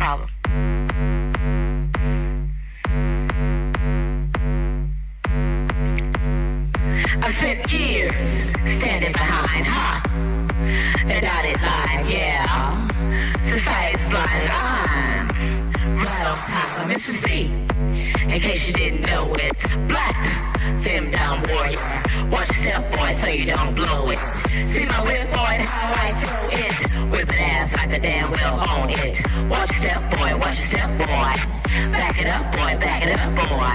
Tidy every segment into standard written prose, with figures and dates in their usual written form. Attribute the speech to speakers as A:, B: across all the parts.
A: problem.
B: I've spent years standing behind, the dotted line, yeah. Society's blind, I'm right on top of Mississippi. In case you didn't know it, black, femme down warrior. Watch your step, boy, so you don't blow it. See my whip, boy, and how I throw it. Whipping ass like a damn well on it. Watch your step, boy, watch your step, boy. Back it up, boy, back it up, boy.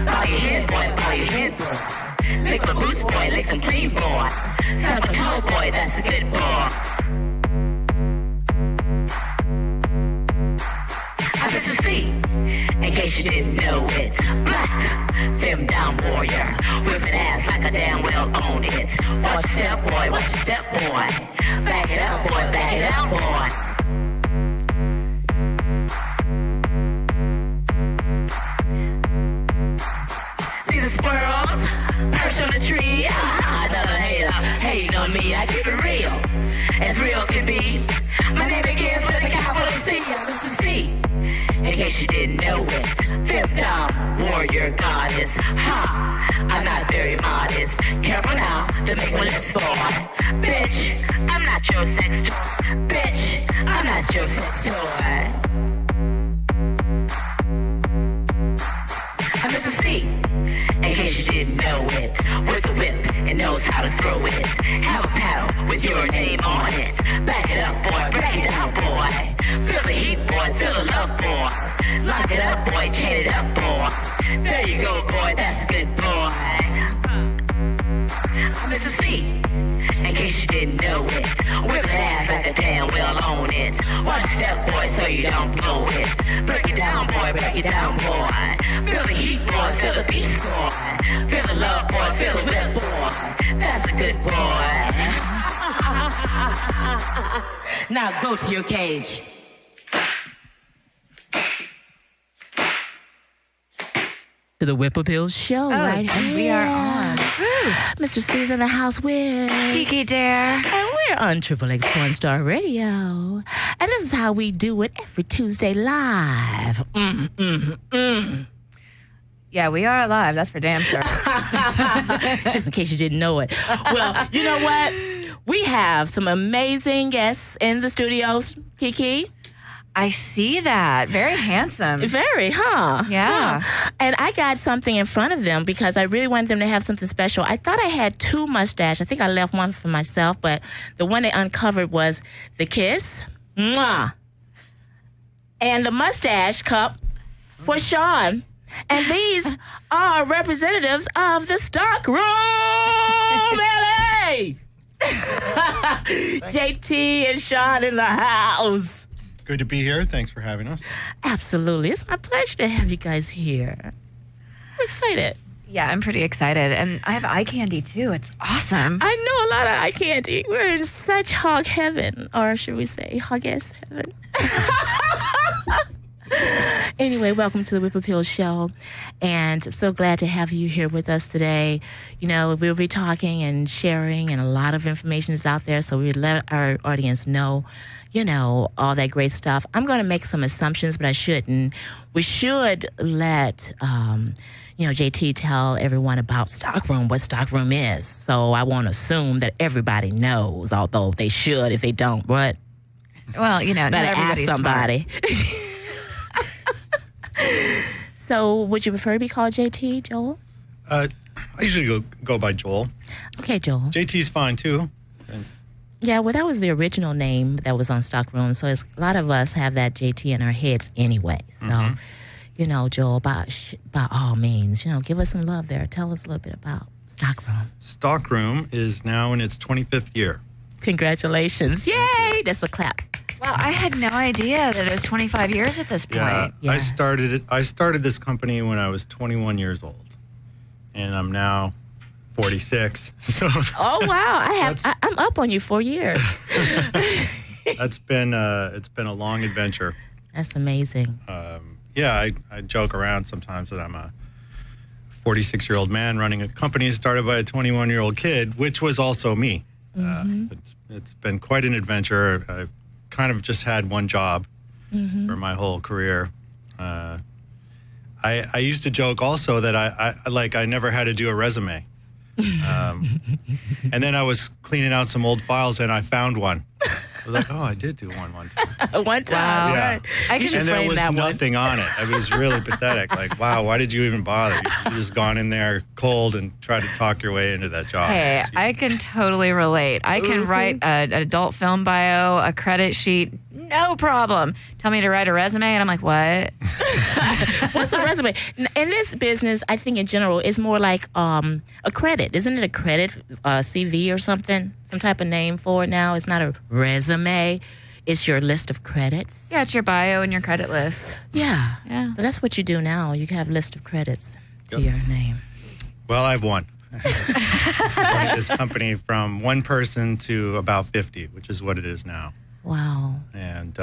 B: Bow your head, boy, bow your head, boy. Lick my boots, boy, lick them clean, boy. Suck my toe, boy, that's a good boy. I'm Mr. C, in case you didn't know it. Black, femme down warrior. Whipping ass like a damn well own it. Watch your step, boy, watch your step, boy. Back it up, boy, back it up, boy. See the squirrels perch on the tree. Another hater hating on me. I keep it real, as real can be. My name begins with a capital C. I'm Mr. C, in case you didn't know it. Fifth down warrior goddess. I'm not very modest. Careful now to make one less boy. Bitch, I'm not your sex toy. Bitch, I'm not your sex toy. I'm Mr. C, in case you didn't know it. With a whip, it knows how to throw it. Have a paddle with your name on it. Back it up, boy, break it down, boy. Feel the heat, boy, feel the love, boy. Lock it up, boy, chain it up, boy. There you go, boy, that's a good boy. I'm Mr. C, in case you didn't know it. Whipping ass like a damn well own it. Watch your step, boy, so you don't blow it. Break it down, boy, break it down, boy. Feel the heat, boy, feel the beat, boy. Feel the love, boy, feel the whip, boy. That's a good boy. Now go to your cage. To the Whippoorwill Show right here.
A: We are on.
B: Mr. C's in the house with
A: Kiki Dare.
B: And we're on Triple X Porn Star Radio. And this is how we do it every Tuesday live.
A: Yeah, we are alive. That's for damn sure.
B: Just in case you didn't know it. Well, you know what? We have some amazing guests in the studios, Kiki.
A: I see that. Very handsome.
B: Very, huh?
A: Yeah.
B: Huh. And I got something in front of them because I really wanted them to have something special. I thought I had two mustaches. I think I left one for myself, but the one they uncovered was the kiss. Mwah. And the mustache cup for Sean. And these are representatives of the Stockroom, LA. JT and Sean in the house.
C: Good to be here. Thanks for having us.
B: Absolutely. It's my pleasure to have you guys here. I'm excited.
A: Yeah, I'm pretty excited. And I have eye candy, too. It's awesome.
B: I know a lot of eye candy. We're in such hog heaven. Or should we say hog-ass heaven? Anyway, welcome to the Whippoorwill Show. And I'm so glad to have you here with us today. You know, we'll be talking and sharing, and a lot of information is out there, so we let our audience know, you know, all that great stuff. I'm going to make some assumptions, but I shouldn't. We should let, JT tell everyone about Stockroom, what Stockroom is. So I won't assume that everybody knows, although they should if they don't. What?
A: Well, you know,
B: better ask somebody. So would you prefer to be called JT, Joel?
C: I usually go by Joel.
B: Okay, Joel.
C: JT's fine, too.
B: Yeah, well, that was the original name that was on Stockroom, so a lot of us have that JT in our heads anyway. So, you know, Joel, by all means, you know, give us some love there. Tell us a little bit about Stockroom.
C: Stockroom is now in its 25th year.
B: Congratulations. Yay! That's a clap.
A: Wow, I had no idea that it was 25 years at this point.
C: Yeah. I started this company when I was 21 years old, and I'm now 46. So
B: oh wow, I'm up on you 4 years.
C: It's been a long adventure.
B: That's amazing.
C: I joke around sometimes that I'm a 46-year-old man running a company started by a 21-year-old kid, which was also me. It's been quite an adventure. I've kind of just had one job for my whole career. I used to joke also that I never had to do a resume. And then I was cleaning out some old files and I found one. I was like, oh, I did do one time.
D: One time.
A: Wow.
C: Yeah.
A: I can
C: And there was
D: that one.
C: nothing on it. It was really pathetic. Like, wow, why did you even bother? You should have just gone in there cold and tried to talk your way into that job.
A: Hey, I can totally relate. I can write an adult film bio, a credit sheet, no problem. Tell me to write a resume, and I'm like, what?
D: What's a resume? In this business, I think in general, it's more like a credit. Isn't it a credit, CV or something? Some type of name for it now. It's not a resume. It's your list of credits.
A: Yeah, it's your bio and your credit list.
D: Yeah.
A: Yeah.
D: So that's what you do now. You have a list of credits to your name.
C: Well, I've won. Running this company from one person to about 50, which is what it is now.
D: Wow.
C: And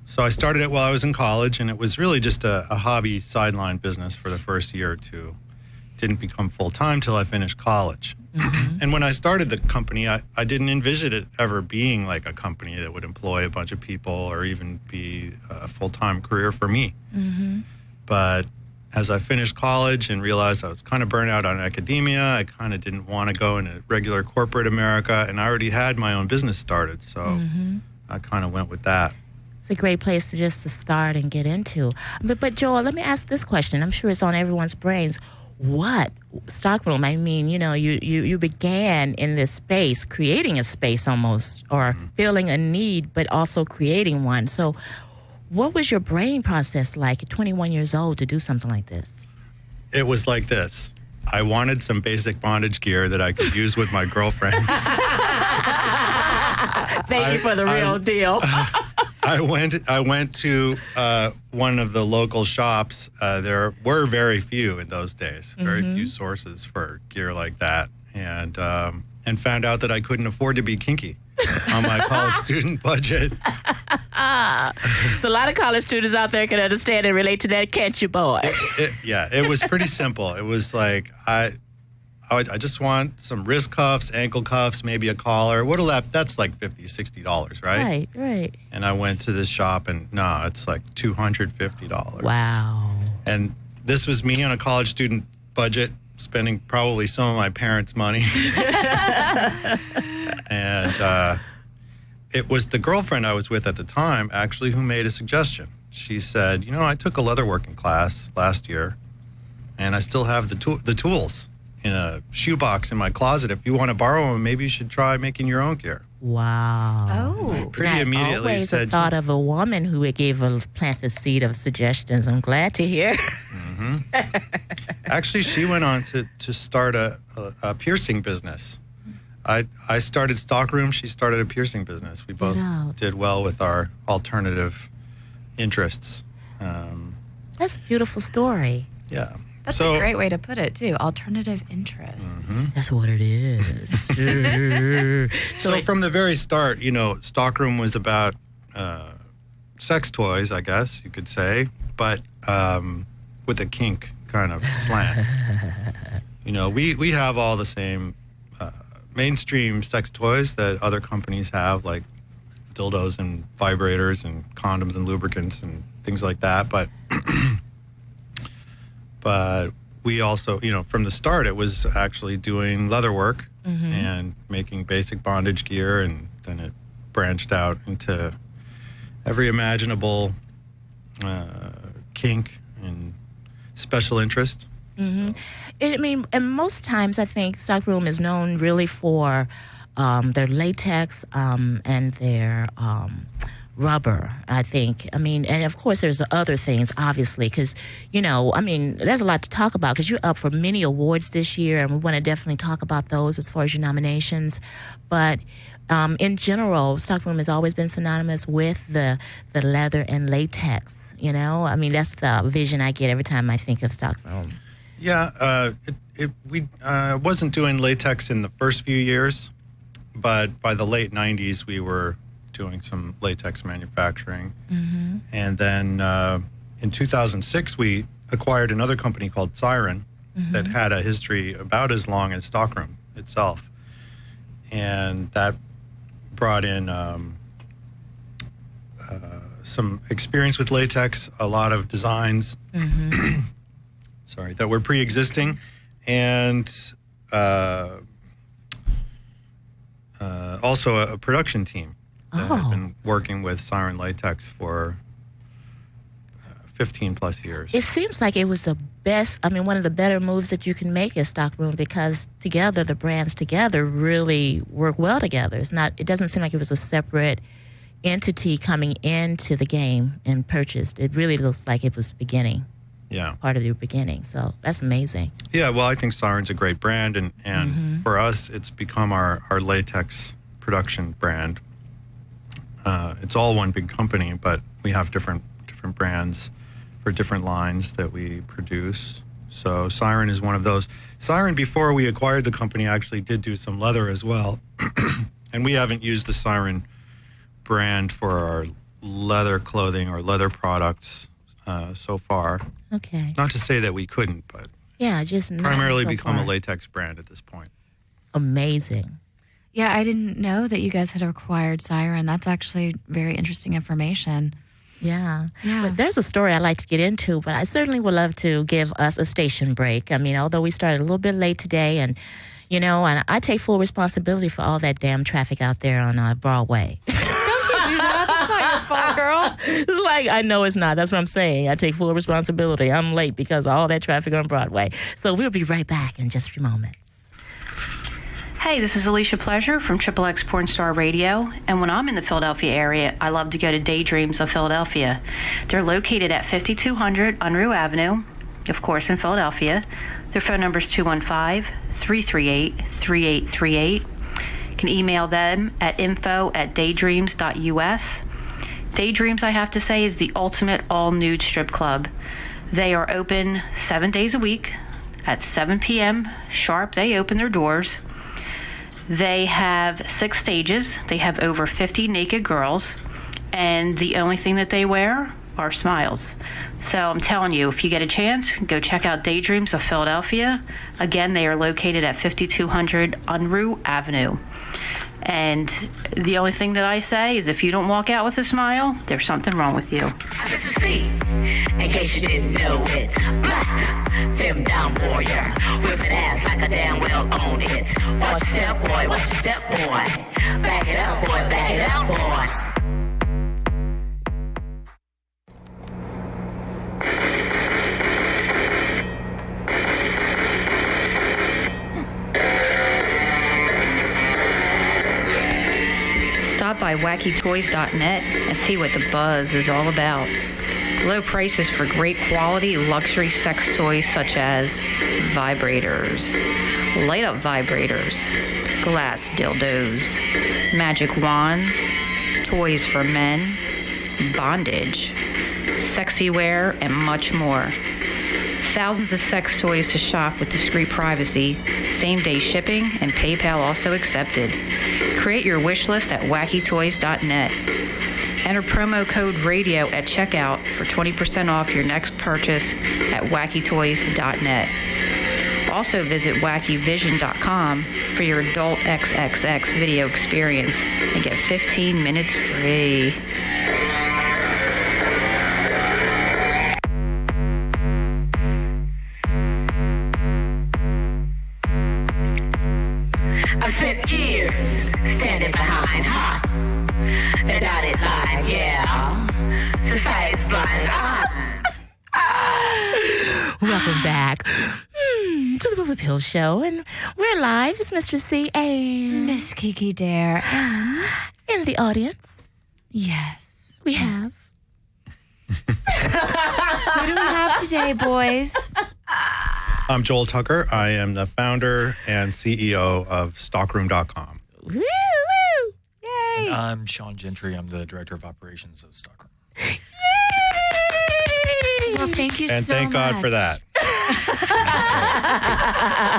C: so I started it while I was in college, and it was really just a hobby sideline business for the first year or two. Didn't become full-time till I finished college. And when I started the company, I didn't envision it ever being like a company that would employ a bunch of people or even be a full-time career for me. But as I finished college and realized I was kind of burnt out on academia, I kind of didn't want to go into regular corporate America, and I already had my own business started, so I kind of went with that.
D: It's a great place to start and get into. But Joel, let me ask this question. I'm sure it's on everyone's brains. What stockroom? I mean, you began in this space, creating a space almost, or feeling a need, but also creating one. So what was your brain process like at 21 years old to do something like this?
C: It was like this. I wanted some basic bondage gear that I could use with my girlfriend.
D: Thank you for the real deal.
C: I went to one of the local shops. There were very few in those days, very few sources for gear like that, and found out that I couldn't afford to be kinky on my college student budget.
D: So a lot of college students out there can understand and relate to that, can't you, boy?
C: It was pretty simple. It was like I just want some wrist cuffs, ankle cuffs, maybe a collar. That's like $50, $60, right?
D: Right.
C: And I went to this shop, and no, it's like $250.
D: Wow.
C: And this was me on a college student budget, spending probably some of my parents' money. And it was the girlfriend I was with at the time, actually, who made a suggestion. She said, I took a leatherworking class last year, and I still have the tools in a shoebox in my closet. If you want to borrow them, maybe you should try making your own gear.
D: Wow.
A: Oh.
C: Pretty immediately
D: always
C: said,
D: thought of a woman who gave a plant the seed of suggestions. I'm glad to hear.
C: Actually, she went on to start a piercing business. I started stockroom. She started a piercing business. We both did well with our alternative interests.
D: That's a beautiful story.
C: Yeah.
A: That's a great way to put it, too. Alternative interests.
D: That's what it is.
C: So from the very start, stockroom was about sex toys, I guess you could say, but with a kink kind of slant. We have all the same mainstream sex toys that other companies have, like dildos and vibrators and condoms and lubricants and things like that, but we also, from the start, it was actually doing leather work and making basic bondage gear, and then it branched out into every imaginable kink and special interest. So.
D: And most times I think stockroom is known really for their latex and their rubber, I think. And of course there's other things, obviously, because, there's a lot to talk about because you're up for many awards this year, and we want to definitely talk about those as far as your nominations. But in general, stockroom has always been synonymous with the leather and latex, that's the vision I get every time I think of stockroom.
C: Yeah, we wasn't doing latex in the first few years, but by the late 90s, we were doing some latex manufacturing. And then in 2006, we acquired another company called Siren that had a history about as long as stockroom itself. And that brought in some experience with latex, a lot of designs, sorry, that were pre-existing, and also a production team that had been working with Siren Latex for 15 plus years.
D: It seems like it was the best, one of the better moves that you can make at Stockroom, because together, the brands together really work well together. It doesn't seem like it was a separate entity coming into the game and purchased. It really looks like it was the beginning.
C: Yeah.
D: Part of the beginning. So that's amazing.
C: Yeah, well, I think Siren's a great brand, and for us, it's become our latex production brand. It's all one big company, but we have different brands for different lines that we produce. So Siren is one of those. Siren, before we acquired the company, actually did do some leather as well. And we haven't used the Siren brand for our leather clothing or leather products so far.
D: Okay.
C: Not to say that we couldn't, but
D: just
C: primarily
D: so
C: become
D: far.
C: a latex brand at this point.
D: Amazing.
A: Yeah, I didn't know that you guys had acquired Siren. That's actually very interesting information.
D: Yeah.
A: Yeah.
D: But there's a story I'd like to get into, but I certainly would love to give us a station break. Although we started a little bit late today, and I take full responsibility for all that damn traffic out there on Broadway.
A: Don't you do that? That's not your fault, girl.
D: It's like, I know it's not. That's what I'm saying. I take full responsibility. I'm late because of all that traffic on Broadway. So we'll be right back in just a few moments.
E: Hey, this is Alicia Pleasure from XXX Porn Star Radio, and when I'm in the Philadelphia area, I love to go to Daydreams of Philadelphia. They're located at 5200 Unruh Avenue, of course, in Philadelphia. Their phone number is 215-338-3838. You can email them at info@daydreams.us. Daydreams, I have to say, is the ultimate all-nude strip club. They are open 7 days a week at 7 p.m. sharp. They open their doors. They have 6 stages. They have over 50 naked girls, and the only thing that they wear are smiles. So I'm telling you, if you get a chance, go check out Daydreams of Philadelphia. Again, they are located at 5200 Unruh Avenue. And the only thing that I say is if you don't walk out with a smile, there's something wrong with you.
B: This is C, in case you didn't know it. Black, femme down warrior, whipping ass like a damn well own it. Watch your step, boy, watch your step, boy. Back it up, boy, back it up, boy.
E: Stop by wackytoys.net and see what the buzz is all about. Low prices for great quality luxury sex toys such as vibrators, light-up vibrators, glass dildos, magic wands, toys for men, bondage, sexy wear, and much more. Thousands of sex toys to shop with discreet privacy, same-day shipping, and PayPal also accepted. Create your wish list at wackytoys.net. Enter promo code RADIO at checkout for 20% off your next purchase at wackytoys.net. Also visit wackyvision.com for your adult XXX video experience and get 15 minutes free.
B: I've spent years standing behind, the dotted line, yeah. Society's blind eye.
D: Welcome back to the Booba Pill Show, and we're live. It's Mr. C and
A: Miss Kiki Dare. And
D: in the audience
A: yes.
D: we have.
A: Who do we have today, boys?
C: I'm Joel Tucker. I am the founder and CEO of Stockroom.com.
D: Woo, woo.
A: Yay.
F: And I'm Sean Gentry. I'm the Director of Operations of Stockroom.
A: Well, thank you
C: And
A: so
C: thank God
A: much.
C: for that.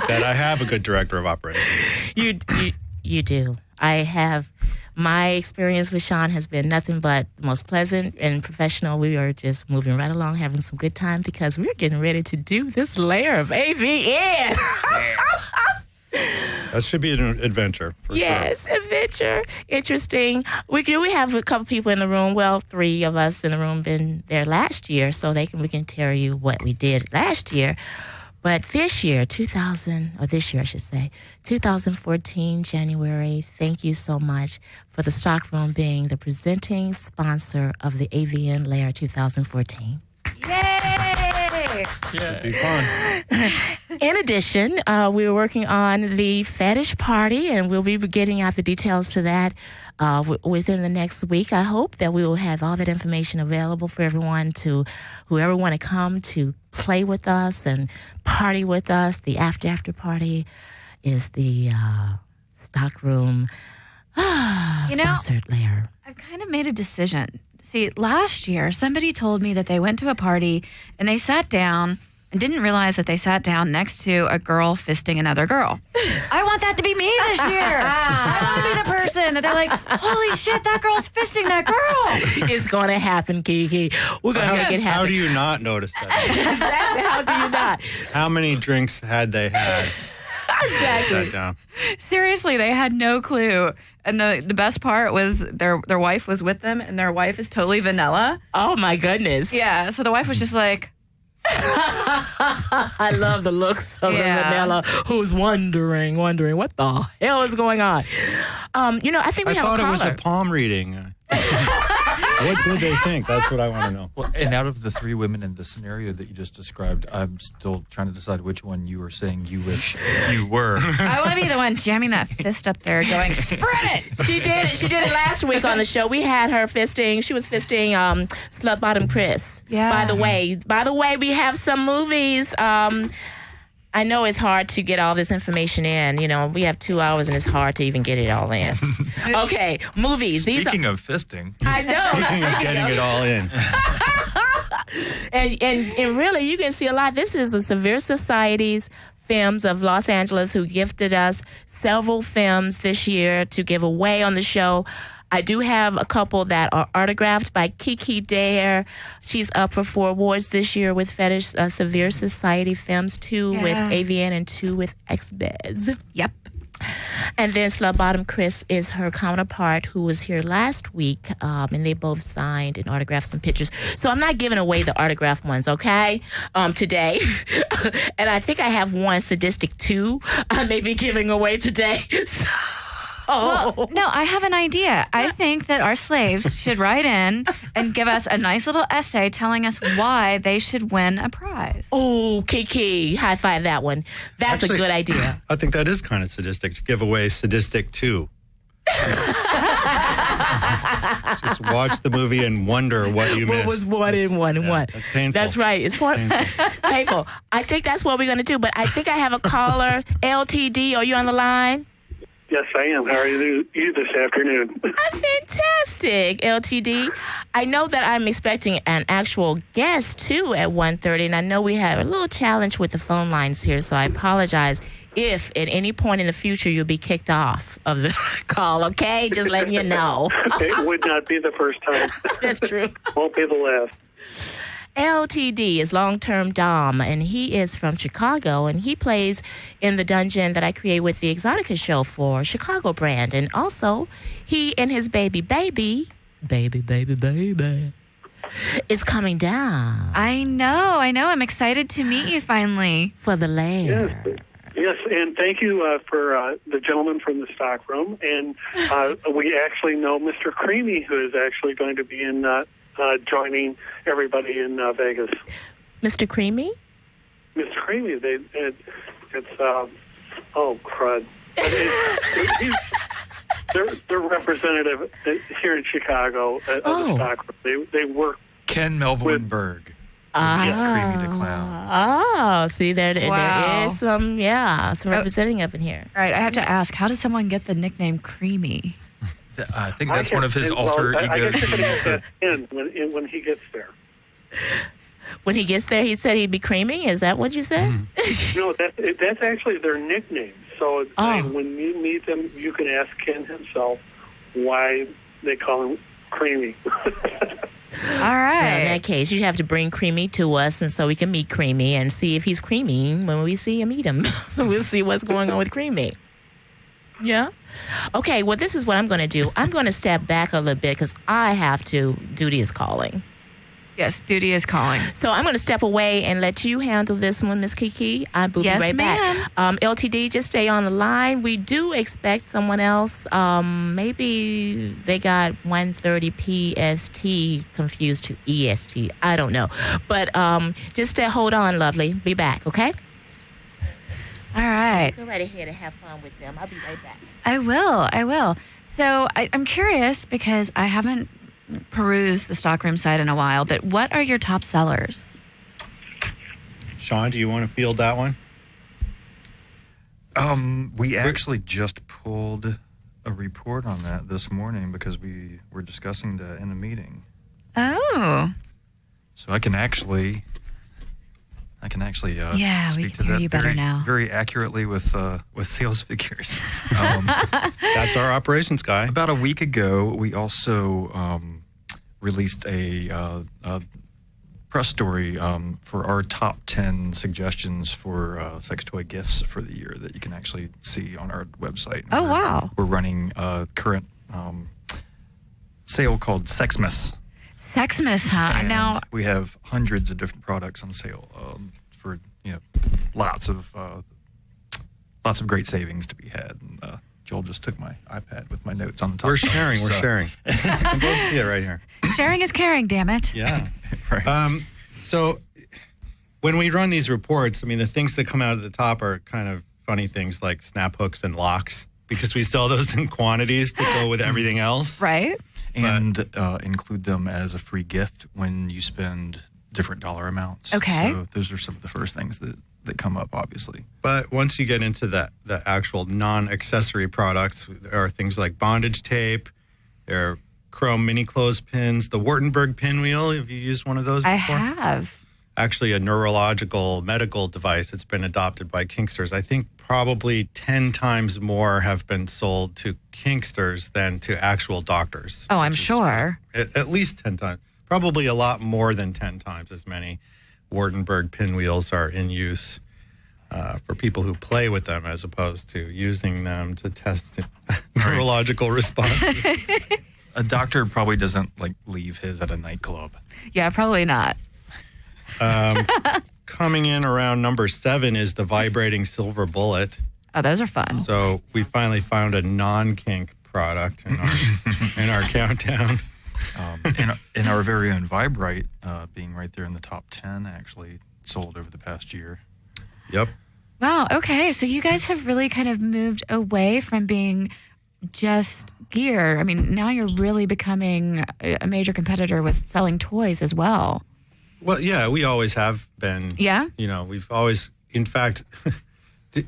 C: That I have a good Director of Operations.
D: You do. I have. My experience with Sean has been nothing but the most pleasant and professional. We are just moving right along, having some good time because we're getting ready to do this layer of AVN.
C: That should be an adventure, for sure.
D: Yes, adventure. Interesting. We have a couple people in the room. Well, 3 of us in the room been there last year, so we can tell you what we did last year. But this year, 2014, January, thank you so much for the Stockroom being the presenting sponsor of the AVN Lair 2014.
A: Yay!
C: Should be fun.
D: In addition, we were working on the fetish party, and we'll be getting out the details to that within the next week. I hope that we will have all that information available for everyone whoever want to come to play with us and party with us. The after party is the Stockroom sponsored lair.
A: I've kind of made a decision. See, last year, somebody told me that they went to a party and they sat down and didn't realize that they sat down next to a girl fisting another girl. I want that to be me this year. I want to be the person that they're like, holy shit, that girl's fisting that girl.
D: It's going to happen, Kiki. We're going to make it happen.
C: How do you not notice that?
D: Exactly. How do you not?
C: How many drinks had they had?
D: Exactly.
C: Sat down.
A: Seriously, they had no clue. And the best part was their wife was with them, and their wife is totally vanilla.
D: Oh, my goodness.
A: Yeah, so the wife was just like...
D: I love the looks of the vanilla who's wondering what the hell is going on. I think we have a caller.
C: I thought it was a palm reading. What did they think? That's what I want to know.
F: Well, and out of the 3 women in the scenario that you just described, I'm still trying to decide which one you were saying you wish you were.
A: I want to be the one jamming that fist up there going, spread it!
D: She did it last week on the show. We had her fisting. She was fisting Slut Bottom Chris.
A: Yeah.
D: By the way, we have some movies. I know it's hard to get all this information in. We have 2 hours and it's hard to even get it all in. Okay, movies.
F: Speaking of fisting.
D: I know.
C: Speaking of getting it all in.
D: and really, you can see a lot. This is the Severe Society's Films of Los Angeles who gifted us several films this year to give away on the show. I do have a couple that are autographed by Kiki Dare. She's up for 4 awards this year with Fetish Severe Society Films, 2 with AVN and 2 with XBez.
A: Yep.
D: And then Slut Bottom Chris is her counterpart who was here last week, and they both signed and autographed some pictures. So I'm not giving away the autographed ones, okay, today. And I think I have one sadistic too I may be giving away today.
A: Well, no, I have an idea. I think that our slaves should write in and give us a nice little essay telling us why they should win a prize.
D: Oh, Kiki, high five that one. That's
C: Actually,
D: a good idea.
C: I think that is kind of sadistic to give away Sadistic 2. Just watch the movie and wonder what you missed.
D: What was one and one and one?
C: That's painful.
D: That's right. It's painful. I think that's what we're going to do. But I think I have a caller. LTD, are you on the line?
G: Yes, I am. How are you this afternoon?
D: I'm fantastic, LTD. I know that I'm expecting an actual guest, too, at 1:30, and I know we have a little challenge with the phone lines here, so I apologize if at any point in the future you'll be kicked off of the call, okay? Just letting you know.
G: It would not be the first time.
D: That's true.
G: Won't be the last.
D: LTD is long-term Dom, and he is from Chicago, and he plays in the dungeon that I create with the Exotica show for Chicago brand. And also, he and his baby, is coming down.
A: I know. I'm excited to meet you finally.
D: For the lair.
G: Yes, and thank you for the gentleman from the stockroom. And we actually know Mr. Creamy, who is actually going to be in joining everybody in Vegas.
D: Mr. Creamy?
G: Mr. Creamy, it's oh crud. They're representative here in Chicago of the stockroom. They work.
F: Ken Melvin Berg. Creamy the Clown.
D: Oh, see, there is some representing up in here.
A: All right, I have to ask, how does someone get the nickname Creamy?
F: I think that's one of his alter egos.
G: I guess when he gets there.
D: When he gets there, he said he'd be creamy? Is that what you said?
G: No, that's actually their nickname. So when you meet them, you can ask Ken himself why they call him Creamy.
A: All
D: Well, in
A: right.
D: that case, you have to bring Creamy to us, and so we can meet Creamy and see if he's creamy when we see him, meet him. We'll see what's going on with Creamy. Yeah. Okay. Well, this is what I'm going to do. I'm going to step back a little bit because I have to. Duty is calling.
A: Yes, duty is calling.
D: So I'm going to step away and let you handle this one, Miss Kiki. I will
A: Yes,
D: be right
A: ma'am.
D: back. LTD, just stay on the line. We do expect someone else. Maybe they got 1:30 PST confused to EST. I don't know. But just hold on, lovely. Be back, okay?
A: All right.
D: Go right ahead and have fun with them. I'll be right back.
A: I will. So I'm curious because I haven't perused the stockroom site in a while, but what are your top sellers?
C: Sean, do you want to field that one?
F: We actually just pulled a report on that this morning because we were discussing that in a meeting.
A: Oh.
F: So I can actually
A: Yeah, we
F: speak
A: can
F: to
A: hear
F: that
A: you better
F: very,
A: now.
F: very accurately with sales figures.
C: That's our operations guy.
F: About a week ago, we also released a press story for our top 10 suggestions for sex toy gifts for the year that you can actually see on our website.
A: Oh, wow.
F: We're running a current sale called Sexmas.
A: Sexmas, huh?
F: And
A: Now,
F: we have hundreds of different products on sale for lots of great savings to be had. And, Joel just took my iPad with my notes on the top.
C: We're sharing.
F: So-
C: You can both see it right here.
A: sharing is caring, damn it.
C: Yeah.
F: Right.
C: So when we run these reports, I mean, the things that come out at the top are kind of funny things like snap hooks and locks because we sell those in quantities to go with everything else.
A: Right?
F: And include them as a free gift when you spend different dollar amounts.
A: Okay.
F: So those are some of the first things that come up, obviously.
C: But once you get into the actual non-accessory products, there are things like bondage tape, there are chrome mini clothespins, the Wartenberg pinwheel. Have you used one of those before?
A: I have.
C: Actually, a neurological medical device that's been adopted by Kinksters. I think probably 10 times more have been sold to Kinksters than to actual doctors.
A: Oh, I'm
C: which is
A: sure.
C: At least 10 times. Probably a lot more than 10 times as many Wartenberg pinwheels are in use for people who play with them as opposed to using them to test neurological responses.
F: A doctor probably doesn't leave his at a nightclub.
A: Yeah, probably not.
C: Coming in around number 7 is the vibrating silver bullet.
A: Oh, those are fun.
C: So we finally found a non-kink product in our countdown.
F: And our very own Vibrite being right there in the top 10 actually sold over the past year.
C: Yep.
A: Wow. Okay. So you guys have really kind of moved away from being just gear. I mean, now you're really becoming a major competitor with selling toys as well.
C: Well, yeah, we always have been.
A: Yeah?
C: You know, we've always, in fact, do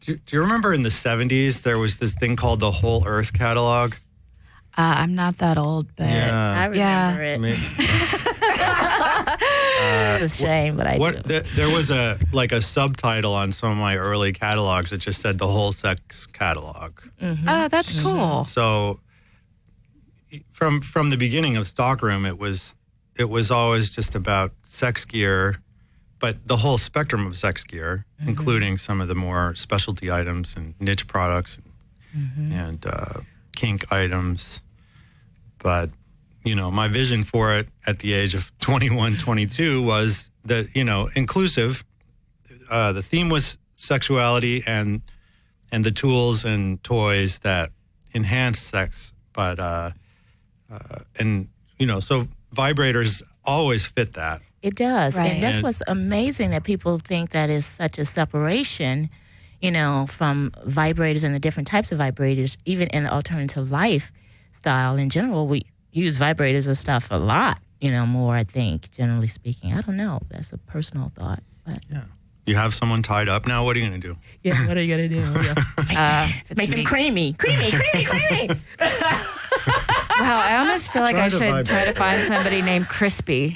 C: you remember in the 70s there was this thing called the Whole Earth catalog?
A: I'm not that old, but
D: I remember it.
C: I mean,
D: It's a shame, but I do.
C: there was a subtitle on some of my early catalogs that just said the whole sex catalog.
A: oh, that's cool.
C: So from the beginning of Stockroom, it was always just about sex gear, but the whole spectrum of sex gear, including some of the more specialty items and niche products and kink items. But, you know, my vision for it at the age of 21, 22 was that, you know, inclusive. The theme was sexuality and the tools and toys that enhance sex. But, and, you know, so vibrators always fit that.
D: It does.
A: Right.
D: And that's what's amazing that people think that is such a separation, you know, from vibrators and the different types of vibrators, even in the alternative lifestyle in general. We use vibrators and stuff a lot, you know, more, I think, generally speaking. I don't know. That's a personal thought. But
C: Yeah. You have someone tied up now. What are you going to do?
D: yeah, what are you going to do? Make them creamy. Creamy.
A: Wow, I almost feel like
C: Try
A: I
C: to
A: should
C: vibrate.
A: try to find somebody named Crispy.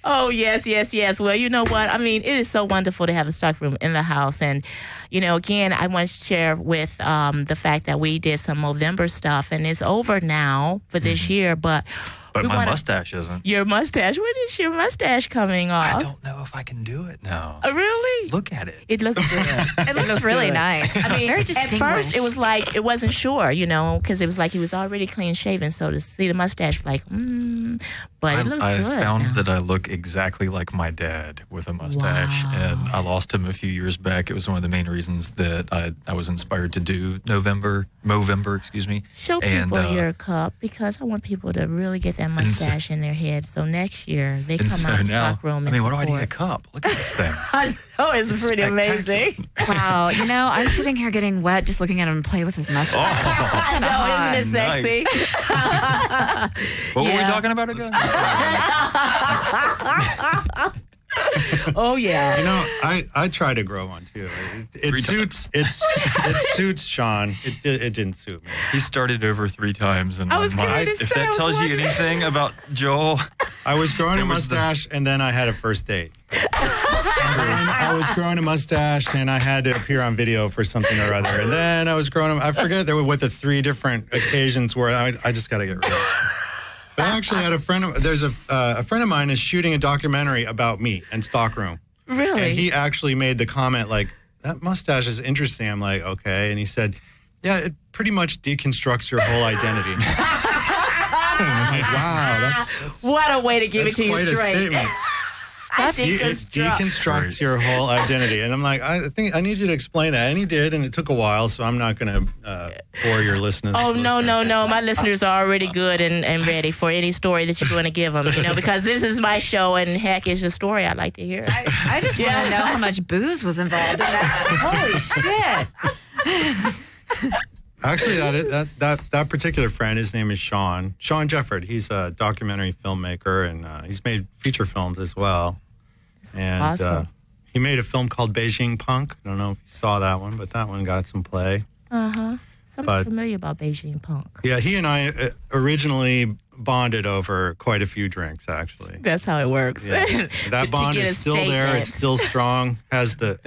D: Oh, yes. Well, you know what? I mean, it is so wonderful to have a stockroom in the house. And, again, I want to share with the fact that we did some Movember stuff, and it's over now for this year. But
F: my mustache isn't.
D: Your mustache? When is your mustache coming off?
F: I don't know if I can do it now.
D: Really?
F: Look at it.
D: It looks good.
A: It looks really nice. I mean, very
D: At
A: distinguished.
D: first, it was like, it wasn't sure, because it was like he was already clean shaven. So to see the mustache, like, but it looks
F: I
D: good.
F: found
D: now.
F: that I look exactly like my dad with a mustache, and I lost him a few years back. It was one of the main reasons that I was inspired to do Movember, excuse me.
D: Show people your cup, because I want people to really get that mustache in their head. So next year they come out of the stockroom and
F: what do I need a
D: support.
F: cup? Look at this thing.
D: I know, it's pretty amazing.
A: Wow. I'm sitting here getting wet just looking at him play with his mustache.
D: I know, isn't it sexy?
F: What were we talking about again?
D: Oh yeah.
C: I try to grow one too. It suits Sean. It didn't suit me.
F: He started over 3 times, and
D: I was going to
F: if
D: say, I
F: that
D: was
F: tells you
D: wondering.
F: anything about Joel,
C: I was growing a
F: It was the-
C: mustache, and then I had a first date. And I was growing a mustache, and I had to appear on video for something or other. And then I was growing. I forget there were what the 3 different occasions where I just got to get rid of it. But I actually had a friend. There's a friend of mine is shooting a documentary about me and Stockroom.
D: Really?
C: And he actually made the comment like, "That mustache is interesting." I'm like, "Okay," and he said, "Yeah, it pretty much deconstructs your whole identity." I'm like, "Wow, that's
D: What a way to give it to you
C: quite a
D: straight.
C: statement." It deconstructs your whole identity. And I'm like, I think I need you to explain that. And he did, and it took a while, so I'm not going to bore your listeners.
D: Oh, no. My listeners are already good and ready for any story that you're going to give them, because this is my show, and heck, it's a story I'd like to hear.
A: I just want to know how much booze was involved in that. Holy shit.
C: Actually, that particular friend, his name is Sean Jefford. He's a documentary filmmaker, and he's made feature films as well. And
D: awesome.
C: He made a film called Beijing Punk. I don't know if you saw that one, but that one got some play.
D: Something familiar about Beijing Punk.
C: Yeah, he and I originally bonded over quite a few drinks, actually.
D: That's how it works.
C: Yeah. That bond is still there. It's still strong. Has the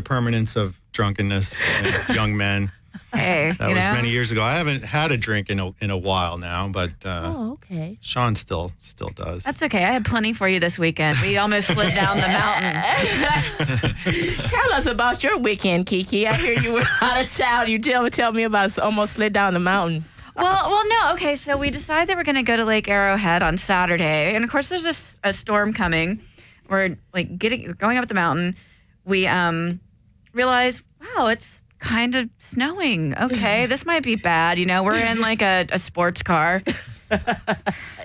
C: permanence of drunkenness in young men.
A: Hey,
C: That was many years ago. I haven't had a drink in a while now, but
D: okay.
C: Sean still does.
A: That's okay. I had plenty for you this weekend. We almost slid down the mountain.
D: Tell us about your weekend, Kiki. I hear you were out of town. You tell me about almost slid down the mountain.
A: Well, no. Okay, so we decided that we're going to go to Lake Arrowhead on Saturday, and of course, there's a storm coming. We're going up the mountain. We realize, wow, it's kind of snowing. Okay, this might be bad. We're in like a sports car.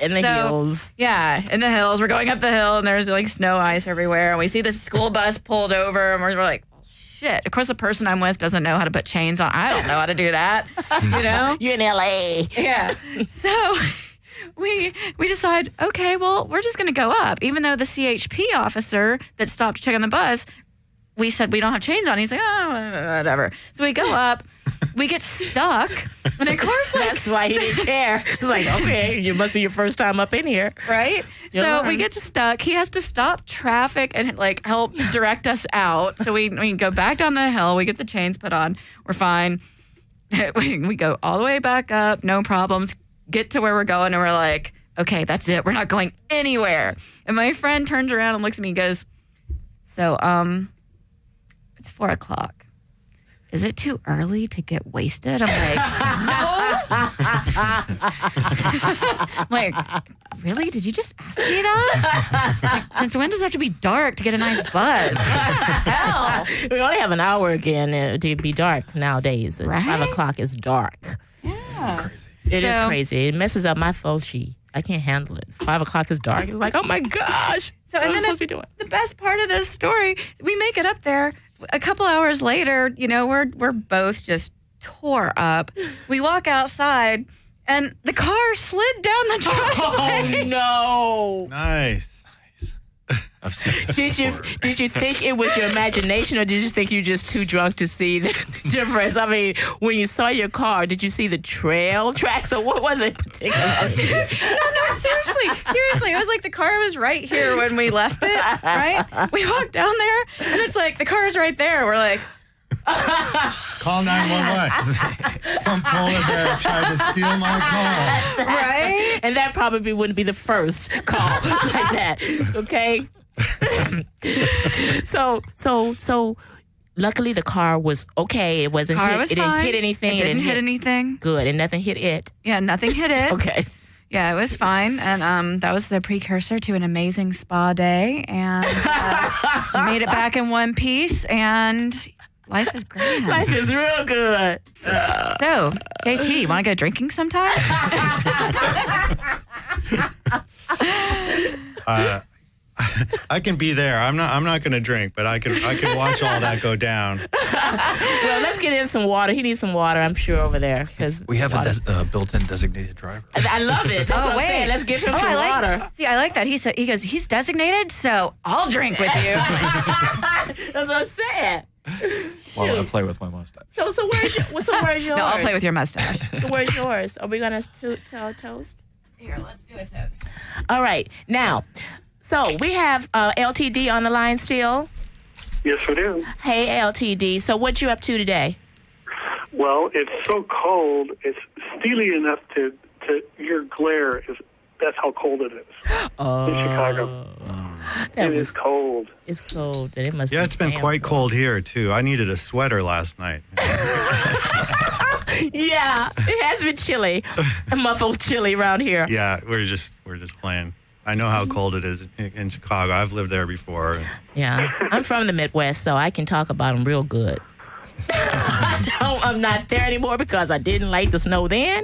D: In the hills.
A: Yeah, in the hills. We're going up the hill, and there's like snow ice everywhere. And we see the school bus pulled over, and we're like, oh, shit. Of course, the person I'm with doesn't know how to put chains on. I don't know how to do that.
D: You're in L.A.
A: Yeah. So we decide, okay, well, we're just going to go up. Even though the CHP officer that stopped to check on the bus, we said we don't have chains on. He's like, oh, whatever. So we go up. We get stuck. And of course,
D: That's why he didn't care. He's like, okay, it must be your first time up in here.
A: right?
D: You'll
A: So
D: learn.
A: we get stuck. He has to stop traffic and like help direct us out. So we go back down the hill. We get the chains put on. We're fine. We go all the way back up. No problems. Get to where we're going. And we're like, okay, that's it. We're not going anywhere. And my friend turns around and looks at me and goes, so, it's 4:00. Is it too early to get wasted? I'm like, like, really? Did you just ask me that? Like, since when does it have to be dark to get a nice buzz? Hell.
D: We only have an hour again to be dark nowadays.
A: Right?
D: 5:00 is dark.
A: Yeah.
D: It is
A: So-
D: crazy. It messes up my flow sheet. I can't handle it. 5:00 is dark. It's like, oh my gosh.
A: So,
D: What
A: and
D: am I
A: then
D: supposed to be doing?
A: the best part of this story, we make it up there. A couple hours later, we're both just tore up. We walk outside, and the car slid down the driveway.
D: Oh no.
C: Nice.
F: I've seen this before.
D: Did you think it was your imagination, or did you think you were just too drunk to see the difference? I mean, when you saw your car, did you see the trail tracks, or what was it particularly?
A: No, seriously. It was like the car was right here when we left it, right? We walked down there, and it's like the car is right there. We're like,
C: Call 911. Some polar bear tried to steal my car.
A: right?
D: And that probably wouldn't be the first call like that. Okay. So luckily the car was okay. It wasn't
A: Car
D: hit.
A: was
D: It didn't
A: fine.
D: hit anything.
A: It didn't hit anything.
D: Good, and nothing hit it.
A: Yeah, nothing hit it.
D: Okay.
A: Yeah, it was fine, and that was the precursor to an amazing spa day, and made it back in one piece, and life is grand.
D: Life is real good.
A: So, JT, you want to go drinking sometime?
C: I can be there. I'm not going to drink, but I can watch all that go down.
D: Well, let's get in some water. He needs some water, I'm sure, over there. Cause
F: We have
D: water.
F: a built-in designated driver.
D: I love it. That's what I'm saying. Let's give him some water.
A: See, I like that. He goes, he's designated, so I'll drink with you.
D: That's what I'm saying.
F: While I play with my mustache.
D: So where's yours?
A: No, I'll play with your mustache.
D: So where's yours? Are we gonna tell toast?
A: Here, let's do a toast.
D: All right. Now, so we have LTD on the line still.
G: Yes, we do.
D: Hey, LTD. So what you up to today?
G: Well, it's so cold, it's steely enough to your glare is. That's how cold it is in Chicago. It is cold.
D: It's cold. And it must.
C: Yeah,
D: be
C: it's been
D: damn
C: quite cold here too. I needed a sweater last night.
D: Yeah, it has been chilly, muffled chilly around here.
C: Yeah, we're just playing. I know how cold it is in Chicago. I've lived there before.
D: Yeah, I'm from the Midwest, so I can talk about them real good. I'm not there anymore because I didn't like the snow then,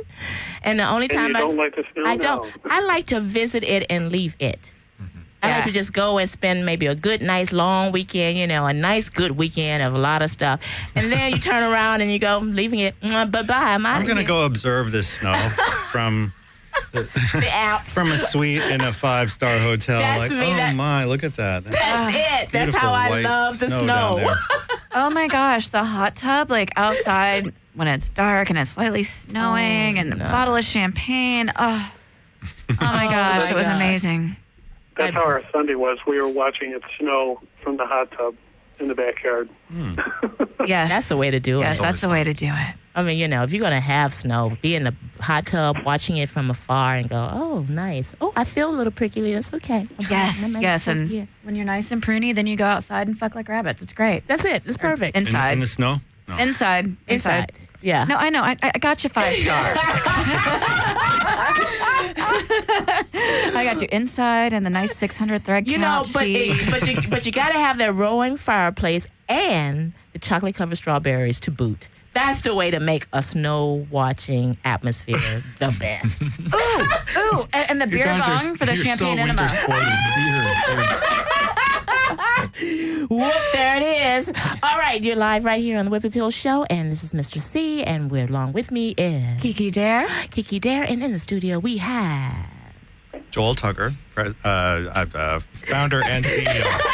D: and the only
G: And
D: time
G: you don't like the snow
D: I
G: now.
D: don't. I like to visit it and leave it. I like to just go and spend maybe a good, nice, long weekend, a nice, good weekend of a lot of stuff. And then you turn around and you go, leaving it, bye-bye,
C: I'm going to go observe this snow from
D: the Alps.
C: from a suite in a 5-star hotel.
D: That's me,
C: oh
D: that-
C: my, look at that.
D: That's it. That's
C: Beautiful
D: how I
C: white
D: love the
C: down
D: snow.
C: there.
A: Oh my gosh, the hot tub, like outside when it's dark and it's slightly snowing, and a bottle of champagne. Oh my gosh,
D: my
A: it was
D: gosh.
A: amazing.
G: That's how our Sunday was. We were watching it snow from the hot tub in the backyard.
A: Yes.
D: That's the way to do it.
A: Yes, that's the way to do it.
D: I mean, if you're going to have snow, be in the hot tub watching it from afar and go, oh, nice. Oh, I feel a little prickly. It's okay.
A: Yes. And when you're nice and pruny, then you go outside and fuck like rabbits. It's great.
D: That's it. It's perfect.
A: Inside.
C: In the snow? No.
A: Inside.
D: Yeah.
A: No, I know. I got you 5-star. I got you inside and the nice 600 thread count sheet.
D: but you got to have that roaring fireplace and the chocolate covered strawberries to boot. That's the way to make a snow watching atmosphere the best.
A: Ooh, and the beer bong for the champagne enema.
D: Whoop, there it is. All right, you're live right here on the Whippy Pill Show, and this is Mr. C, and we're along with me is
A: Kiki Dare.
D: Kiki Dare, and in the studio we have
C: Joel Tucker, founder and CEO.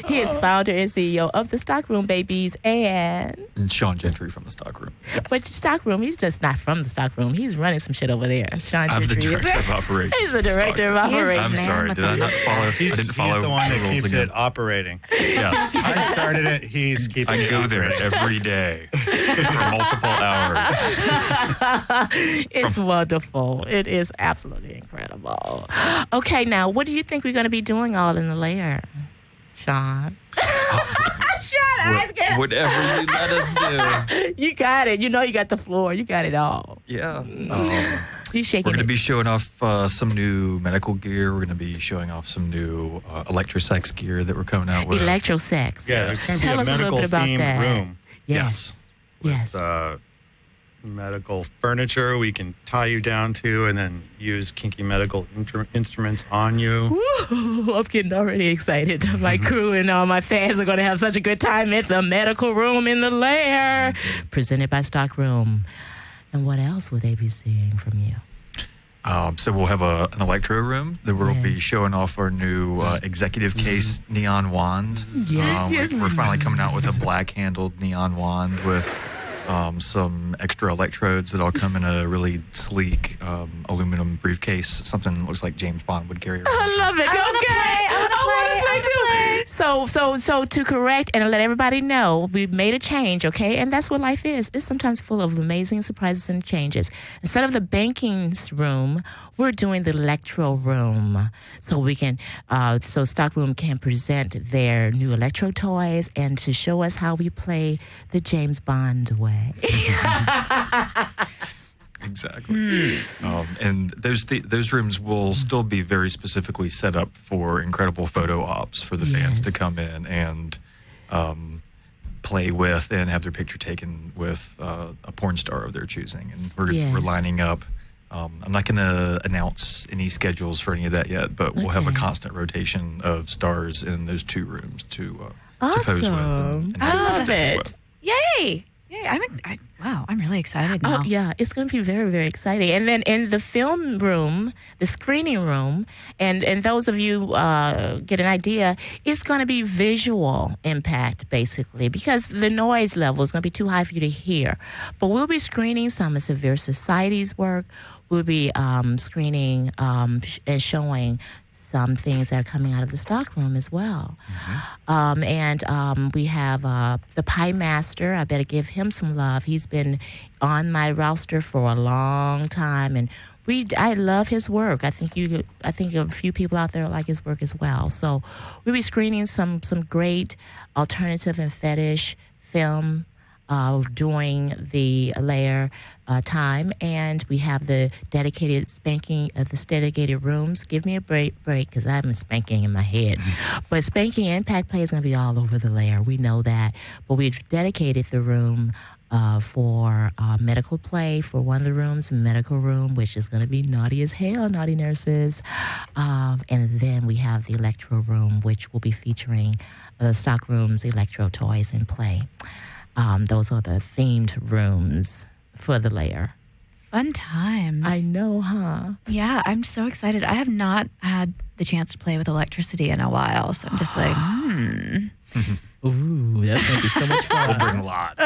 D: he is founder and CEO of the Stockroom Babies, and
F: Sean Gentry from the stockroom.
D: but Stockroom, he's just not from the Stockroom. He's running some shit over there. Sean
F: I'm the
D: Gentry is-
F: director of operations.
D: He's the director of
A: He is the
D: operations.
F: I'm
A: man
F: sorry.
A: with
F: Did I
A: the-
F: not follow? I didn't follow
C: He's the one that
F: rules
C: keeps
F: again.
C: it operating.
F: Yes.
C: I started it. He's keeping
F: I
C: it
F: go there
C: operating.
F: every day for multiple hours.
D: It's wonderful. It is absolutely incredible. Okay, now what do you think we're going to be doing all in the lair, Sean?
F: Whatever you let us do.
D: You got it. You got the floor. You got it all.
F: Yeah.
D: You shaking
F: We're going to
D: it.
F: be showing off some new medical gear. We're going to be showing off some new electrosex gear that we're coming out with.
D: Electrosex.
C: Yeah, there's going to
D: Tell
C: be
D: us
C: a
D: a little
C: medical
D: bit about
C: themed
D: that.
C: room.
D: Yes. Yes.
C: Medical furniture we can tie you down to and then use kinky medical instruments on you.
D: Woo, I'm getting already excited. My crew and all my fans are going to have such a good time at the medical room in the lair. Presented by Stockroom. And what else will they be seeing from you?
F: So we'll have an electro room that we'll be showing off our new executive case neon wand. We're finally coming out with a black-handled neon wand with some extra electrodes that'll come in a really sleek aluminum briefcase, something that looks like James Bond would carry around.
D: I love it. I want to play too. So to correct and let everybody know, we've made a change, okay? And that's what life is. It's sometimes full of amazing surprises and changes. Instead of the banking room, we're doing the electro room, so we can, so Stockroom can present their new electro toys and to show us how we play the James Bond way.
F: Exactly. And those rooms will still be very specifically set up for incredible photo ops for the fans to come in and play with and have their picture taken with a porn star of their choosing. And we're lining up. I'm not going to announce any schedules for any of that yet, but we'll have a constant rotation of stars in those two rooms to pose with. And
D: I love it.
A: Yay! Wow, I'm really excited now.
D: Oh, yeah, it's going to be very, very exciting. And then in the film room, the screening room, and those of you get an idea, it's going to be visual impact, basically, because the noise level is going to be too high for you to hear. But we'll be screening some of Severe Society's work. We'll be screening and showing some things that are coming out of the stockroom as well. And we have the Pie Master. I better give him some love. He's been on my roster for a long time, and I love his work. I think a few people out there like his work as well. So we'll be screening some great alternative and fetish film during the layer time, and we have the dedicated dedicated rooms. Give me a break, because I'm spanking in my head. But spanking impact play is going to be all over the layer. We know that. But we've dedicated the room for medical play for one of the rooms, medical room, which is going to be naughty as hell, naughty nurses. And then we have the electro room, which will be featuring stock rooms, electro toys, and play. Those are the themed rooms for the layer.
A: Fun times.
D: I know, huh?
A: Yeah, I'm so excited. I have not had the chance to play with electricity in a while, so I'm just like,
D: Ooh, that's going to be so much fun.
F: We'll bring lots.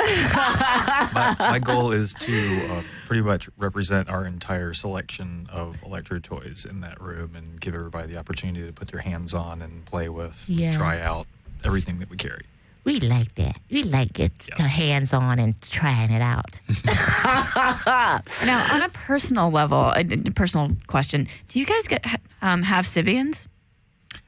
F: My goal is to pretty much represent our entire selection of electro toys in that room and give everybody the opportunity to put their hands on and play with, try out everything that we carry.
D: We like that. We like it hands-on and trying it out.
A: Now, on a personal level, a personal question, do you guys have Sibians?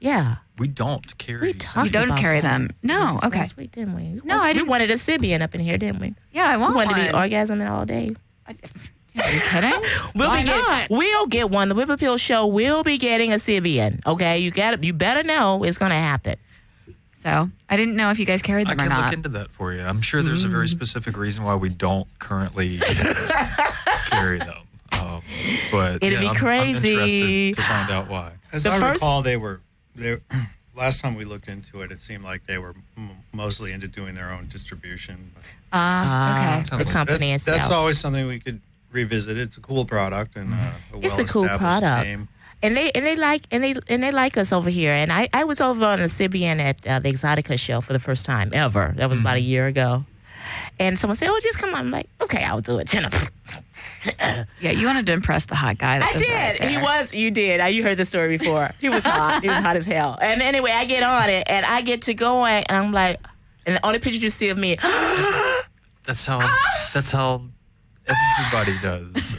D: Yeah.
F: We don't carry
A: You don't carry them? No, okay.
D: Last week, didn't we?
A: No, I
D: didn't. We wanted a Sibian up in here, didn't we?
A: Yeah, I want
D: we
A: one.
D: wanted to be orgasming all day.
A: Are you kidding?
D: Why not? We'll get one. The Whip Appeal Show will be getting a Sibian. Okay, you better know it's going to happen.
A: So I didn't know if you guys carried them or
F: I
A: not.
F: can look into that for you. I'm sure there's a very specific reason why we don't currently carry them. But
D: it'd be crazy.
F: I'm interested to find out why.
C: As I recall, they last time we looked into it, it seemed like they were mostly into doing their own distribution.
A: Okay.
D: The company itself.
C: That's always something we could revisit. It's a cool product and
D: it's a cool product.
C: name.
D: And they like us over here. And I was over on the Sibian at the Exotica show for the first time ever. That was about a year ago. And someone said, "Oh, just come on." I'm like, "Okay, I'll do it."
A: Yeah, you wanted to impress the hot guy.
D: I did. You did. You heard the story before. He was hot. He was hot as hell. And anyway, I get on it and I get to going, and I'm like, and the only picture you see of me.
F: That's how everybody does.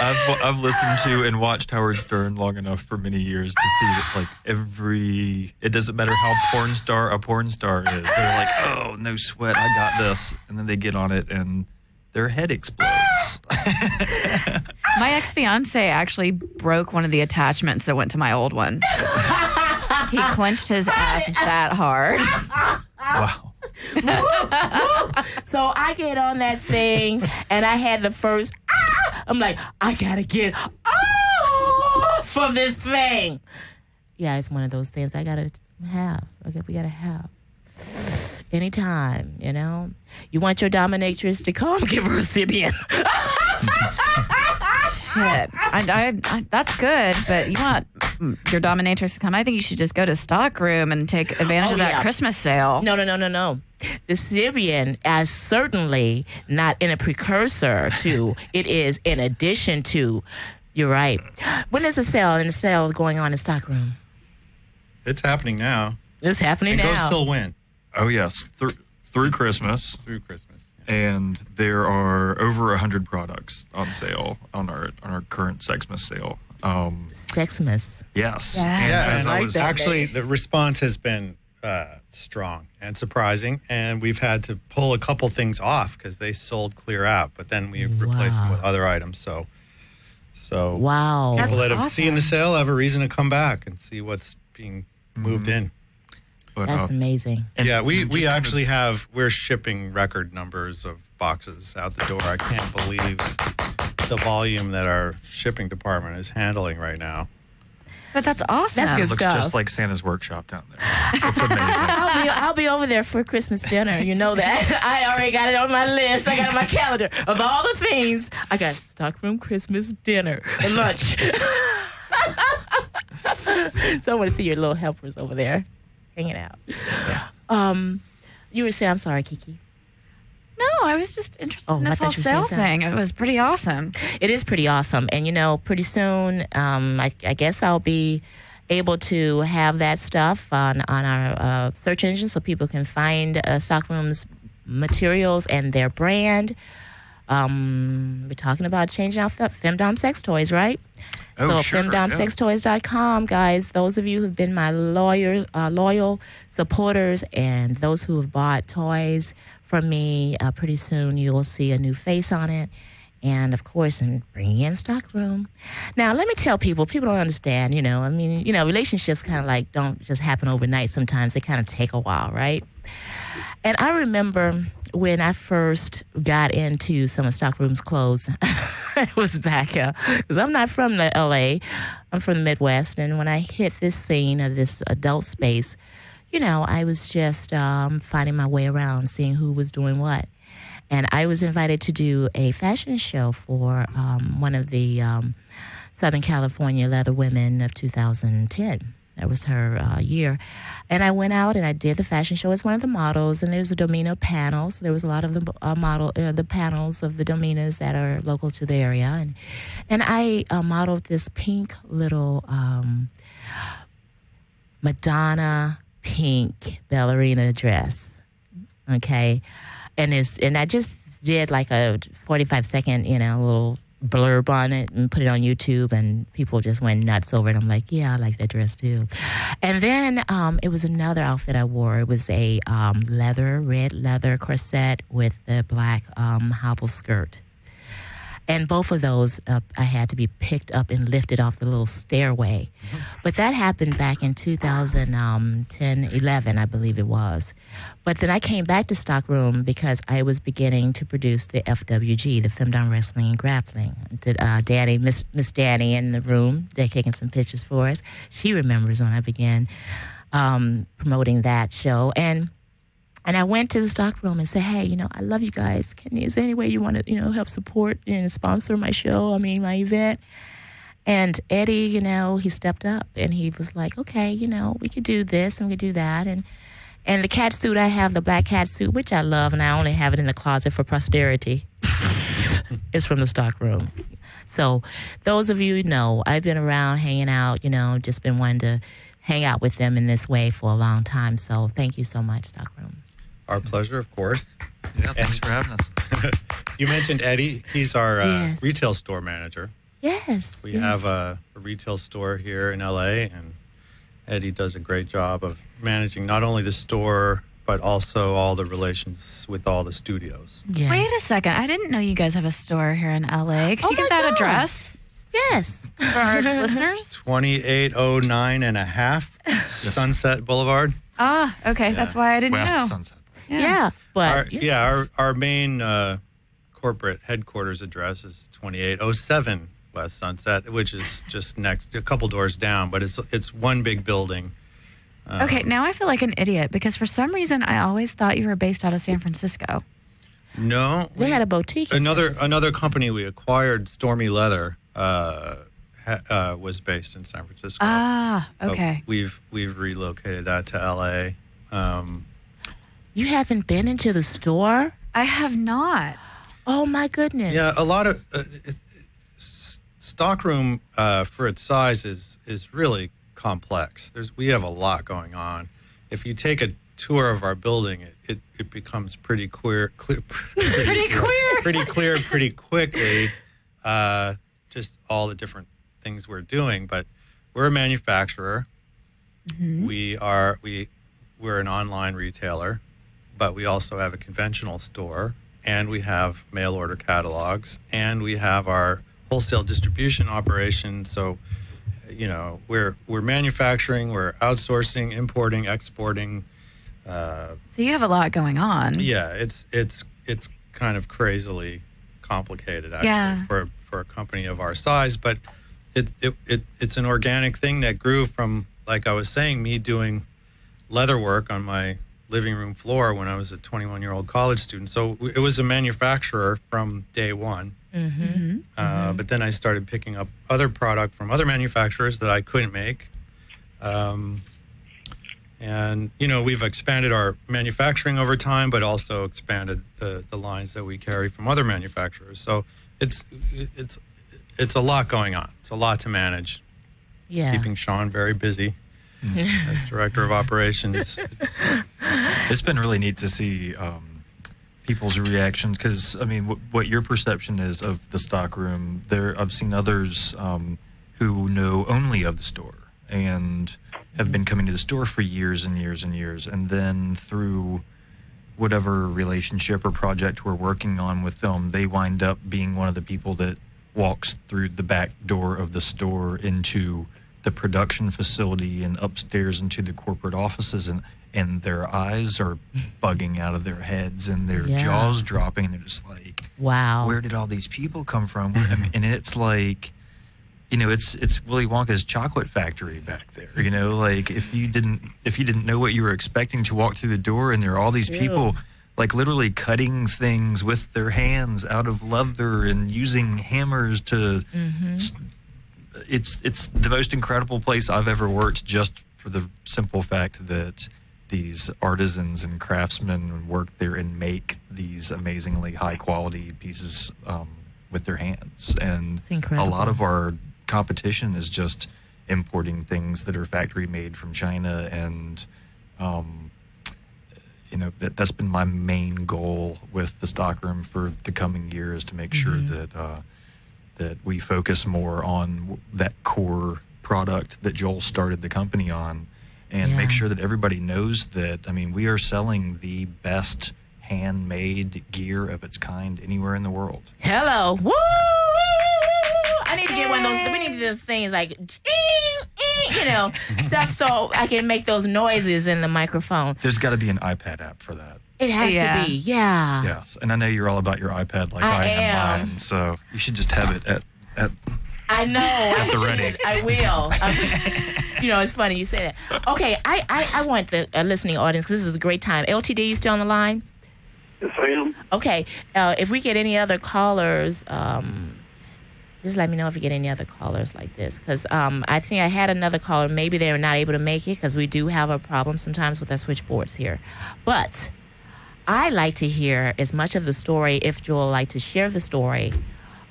F: I've listened to and watched Howard Stern long enough for many years to see that it doesn't matter how a porn star is. They're like, "Oh, no sweat, I got this," and then they get on it and their head explodes.
A: My ex-fiance actually broke one of the attachments that went to my old one. He clenched his ass that hard.
F: Wow.
D: So I get on that thing, and I had the first, I'm like, I gotta get off of this thing. Yeah, it's one of those things I gotta have. We gotta have. Anytime, you know. You want your dominatrix to come, give her a Sibian.
A: shit. That's good, but you want your dominatrix to come. I think you should just go to stockroom and take advantage of that Christmas sale.
D: No. The Syrian is certainly not in a precursor to. It is in addition to. You're right. When is the sale? And the sale is going on in stockroom.
C: It's happening now.
D: It's happening
C: It
D: now.
C: goes till when?
F: Oh yes, through Christmas.
C: Through Christmas.
F: And there are over 100 products on sale on our current Sexmas sale.
D: Sexmas.
F: Yes.
A: Yeah.
F: And
C: Yeah,
F: as
C: and
F: I was
C: actually, the response has been strong and surprising, and we've had to pull a couple things off because they sold clear out, but then we replaced them with other items. So
D: Wow.
C: people that have
A: awesome.
C: seen the sale have a reason to come back and see what's being moved in.
F: but,
D: That's amazing.
C: Yeah, we
F: just
C: actually we're shipping record numbers of boxes out the door. I can't believe the volume that our shipping department is handling right now.
A: But that's awesome.
D: That's good
F: It looks
D: stuff.
F: just like Santa's workshop down there. It's amazing.
D: I'll be over there for Christmas dinner. You know that. I already got it on my list. I got it on my calendar. Of all the things, I got stockroom Christmas dinner and lunch. So I want to see your little helpers over there hanging out. You were saying, I'm sorry, Kiki.
A: No, I was just interested
D: Oh,
A: in
D: I
A: this
D: thought
A: whole
D: you were
A: sale
D: saying
A: thing. It was pretty awesome.
D: It is pretty awesome. And, pretty soon, I guess I'll be able to have that stuff on our search engine so people can find Stockroom's materials and their brand. We're talking about changing out Femdom sex toys, right?
F: Oh,
D: so
F: sure,
D: femdomsextoys.com, guys, those of you who've been my loyal supporters and those who have bought toys from me, pretty soon you'll see a new face on it. And, of course, I'm bringing in Stockroom. Now, let me tell people don't understand, relationships kind of like don't just happen overnight. Sometimes they kind of take a while, right? And I remember when I first got into some of Stockroom's clothes, it was back, because I'm not from the LA, I'm from the Midwest. And when I hit this scene of this adult space, I was just finding my way around, seeing who was doing what. And I was invited to do a fashion show for one of the Southern California leather women of 2010. That was her year. And I went out and I did the fashion show as one of the models. And there was a Domino panel. So there was a lot of the panels of the Dominas that are local to the area. And I modeled this pink little Madonna pink ballerina dress. Okay. And I just did like a 45-second, little blurb on it and put it on YouTube, and people just went nuts over it. I'm like, yeah, I like that dress too. And then it was another outfit I wore. It was a red leather corset with the black hobble skirt. And both of those, I had to be picked up and lifted off the little stairway. But that happened back in 2010, 11, I believe it was. But then I came back to Stockroom because I was beginning to produce the FWG, the Femdom Wrestling and Grappling. Miss Danny in the room, they're taking some pictures for us. She remembers when I began promoting that show. And I went to the stockroom and said, hey, I love you guys. Is there any way you want to, help support and sponsor my show, my event? And Eddie, he stepped up and he was like, okay, we could do this and we could do that. And the cat suit, I have the black cat suit, which I love, and I only have it in the closet for posterity. It's from the stockroom. So those of you know, I've been around hanging out, just been wanting to hang out with them in this way for a long time. So thank you so much, Stockroom.
C: Our pleasure, of course.
F: Yeah, thanks for having us.
C: You mentioned Eddie. He's our
D: Yes.
C: retail store manager.
D: Yes.
C: We have a retail store here in LA, and Eddie does a great job of managing not only the store, but also all the relations with all the studios.
D: Yes.
A: Wait a second. I didn't know you guys have a store here in LA. Could
D: Oh
A: you get
D: my
A: that
D: God.
A: address
D: Yes.
A: for our listeners?
C: 2809 and a half Sunset Boulevard.
A: Ah, okay. That's why I didn't
F: West
A: know.
F: Sunset.
D: Yeah. But
C: Our main corporate headquarters address is 2807 West Sunset, which is just next, a couple doors down, but it's one big building.
A: Okay, now I feel like an idiot because for some reason I always thought you were based out of San Francisco.
C: No,
D: they had a boutique. in San Francisco.
C: another company we acquired, Stormy Leather, was based in San Francisco.
A: Ah,
C: But
A: okay.
C: we've relocated that to LA.
D: You haven't been into the store?
A: I have not.
D: Oh my goodness.
C: Yeah, a lot of stockroom for its size is really complex. We have a lot going on. If you take a tour of our building, it becomes pretty clear pretty clear pretty quickly. Just all the different things we're doing, but we're a manufacturer.
A: Mm-hmm.
C: We're an online retailer, but we also have a conventional store, and we have mail order catalogs, and we have our wholesale distribution operation. So, we're manufacturing, we're outsourcing, importing, exporting.
A: So you have a lot going on.
C: Yeah, it's kind of crazily complicated actually for a company of our size, but it's an organic thing that grew from, like I was saying, me doing leather work on my living room floor when I was a 21-year-old college student. So it was a manufacturer from day one.
A: Mm-hmm.
C: But then I started picking up other product from other manufacturers that I couldn't make. And, we've expanded our manufacturing over time, but also expanded the lines that we carry from other manufacturers. So it's a lot going on. It's a lot to manage.
D: Yeah.
C: Keeping Sean very busy as director of operations.
F: It's been really neat to see people's reactions because, what your perception is of the stockroom. I've seen others who know only of the store and have been coming to the store for years and years and years. And then through whatever relationship or project we're working on with them, they wind up being one of the people that walks through the back door of the store into the production facility and upstairs into the corporate offices, and their eyes are bugging out of their heads and their jaws dropping. And they're just like,
D: wow,
F: where did all these people come from? And it's like, it's Willy Wonka's chocolate factory back there. Like if you didn't know what you were expecting to walk through the door, and there are all these people like literally cutting things with their hands out of leather and using hammers to. It's the most incredible place I've ever worked, just for the simple fact that these artisans and craftsmen work there and make these amazingly high quality pieces with their hands. And a lot of our competition is just importing things that are factory made from China. And that's been my main goal with the stockroom for the coming year, is to make sure that we focus more on that core product that Joel started the company on, and make sure that everybody knows that, we are selling the best handmade gear of its kind anywhere in the world.
D: Hello. Woo! I need to get one of those. We need to do those things like, stuff so I can make those noises in the microphone.
F: There's got to be an iPad app for that.
D: It has to be, yeah.
F: Yes, and I know you're all about your iPad like I am mine, so you should just have it at
D: I know.
F: at the ready.
D: I will. It's funny you say that. Okay, I want the listening audience, because this is a great time. LTD, you still on the line?
G: Yes, I am.
D: Okay, if we get any other callers, just let me know if you get any other callers like this, because I think I had another caller. Maybe they were not able to make it, because we do have a problem sometimes with our switchboards here. But I like to hear as much of the story, if Joel would like to share the story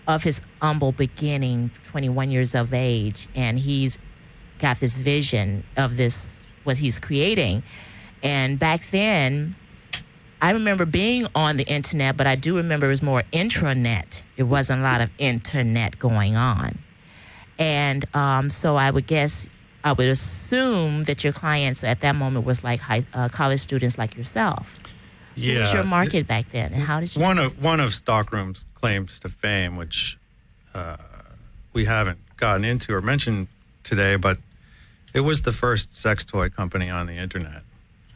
D: of his humble beginning, 21 years of age, and he's got this vision of this, what he's creating. And back then, I remember being on the internet, but I do remember it was more intranet. It wasn't a lot of internet going on. And so I would assume that your clients at that moment was like college students like yourself.
C: Yeah.
D: What was your market back then, and how did you?
C: One of Stockroom's claims to fame, which we haven't gotten into or mentioned today, but it was the first sex toy company on the internet.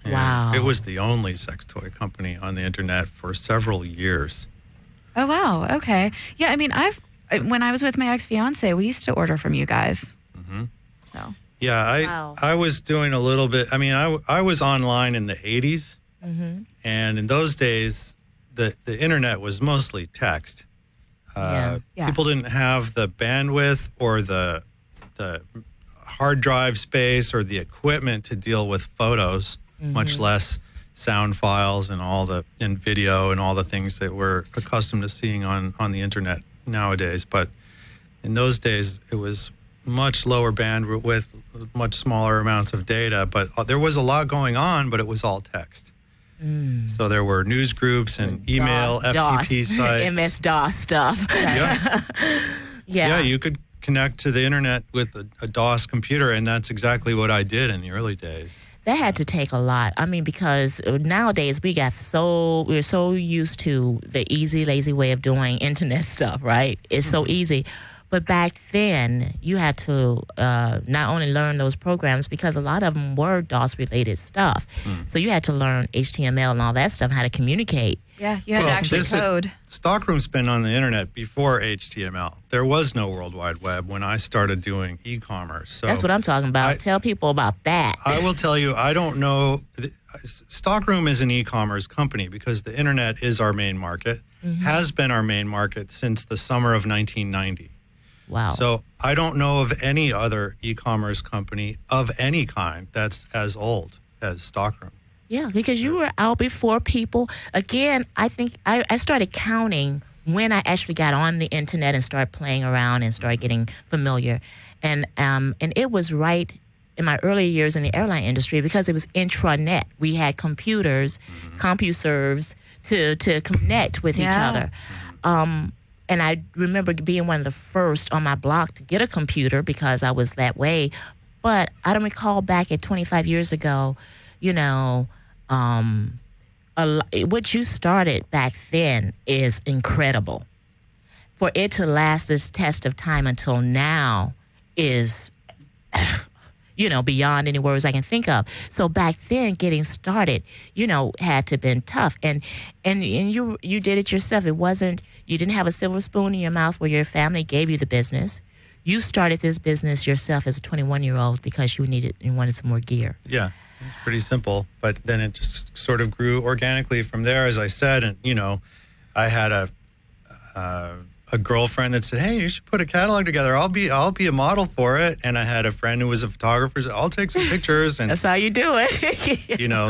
C: And
D: wow!
C: It was the only sex toy company on the internet for several years.
A: Oh wow! Okay, yeah. When I was with my ex-fiance, we used to order from you guys.
C: Mm-hmm.
A: So
C: yeah, I was doing a little bit. I was online in the 80s.
D: Mm-hmm.
C: And in those days, the internet was mostly text.
A: Yeah.
C: People didn't have the bandwidth or the hard drive space or the equipment to deal with photos, much less sound files and video and all the things that we're accustomed to seeing on the internet nowadays. But in those days, it was much lower bandwidth with much smaller amounts of data. But there was a lot going on, but it was all text. So there were news groups and email, FTP sites.
D: MS-DOS stuff.
C: Yeah, you could connect to the internet with a DOS computer, and that's exactly what I did in the early days.
D: That had to take a lot. I mean, because nowadays we're so used to the easy, lazy way of doing internet stuff, right? It's so easy. But back then, you had to not only learn those programs, because a lot of them were DOS-related stuff. So you had to learn HTML and all that stuff, how to communicate.
A: Yeah, you had to actually code.
C: Stockroom's been on the internet before HTML. There was no World Wide Web when I started doing e-commerce. So
D: that's what I'm talking about. Tell people about that.
C: I will tell you, I don't know. Stockroom is an e-commerce company because the internet is our main market, has been our main market since the summer of 1990.
D: Wow.
C: So I don't know of any other e-commerce company of any kind that's as old as Stockroom.
D: Yeah, because you were out before people. Again, I think I started counting when I actually got on the internet and started playing around and started getting familiar. And it was right in my early years in the airline industry because it was intranet. We had computers, CompuServes to connect with each other. And I remember being one of the first on my block to get a computer because I was that way. But I don't recall back at 25 years ago, what you started back then is incredible. For it to last this test of time until now is, beyond any words I can think of. So back then, getting started, had to have been tough. And you did it yourself. You didn't have a silver spoon in your mouth where your family gave you the business. You started this business yourself as a 21-year-old because you wanted some more gear.
C: Yeah, it's pretty simple. But then it just sort of grew organically from there, as I said. And, I had a girlfriend that said, "Hey, you should put a catalog together. I'll be a model for it." And I had a friend who was a photographer. Said, "I'll take some pictures." And
D: that's how you do it.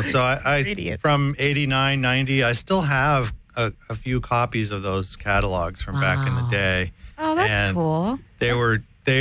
C: So I from 89, 90, I still have a few copies of those catalogs from back in the day.
A: Oh, that's cool.
C: They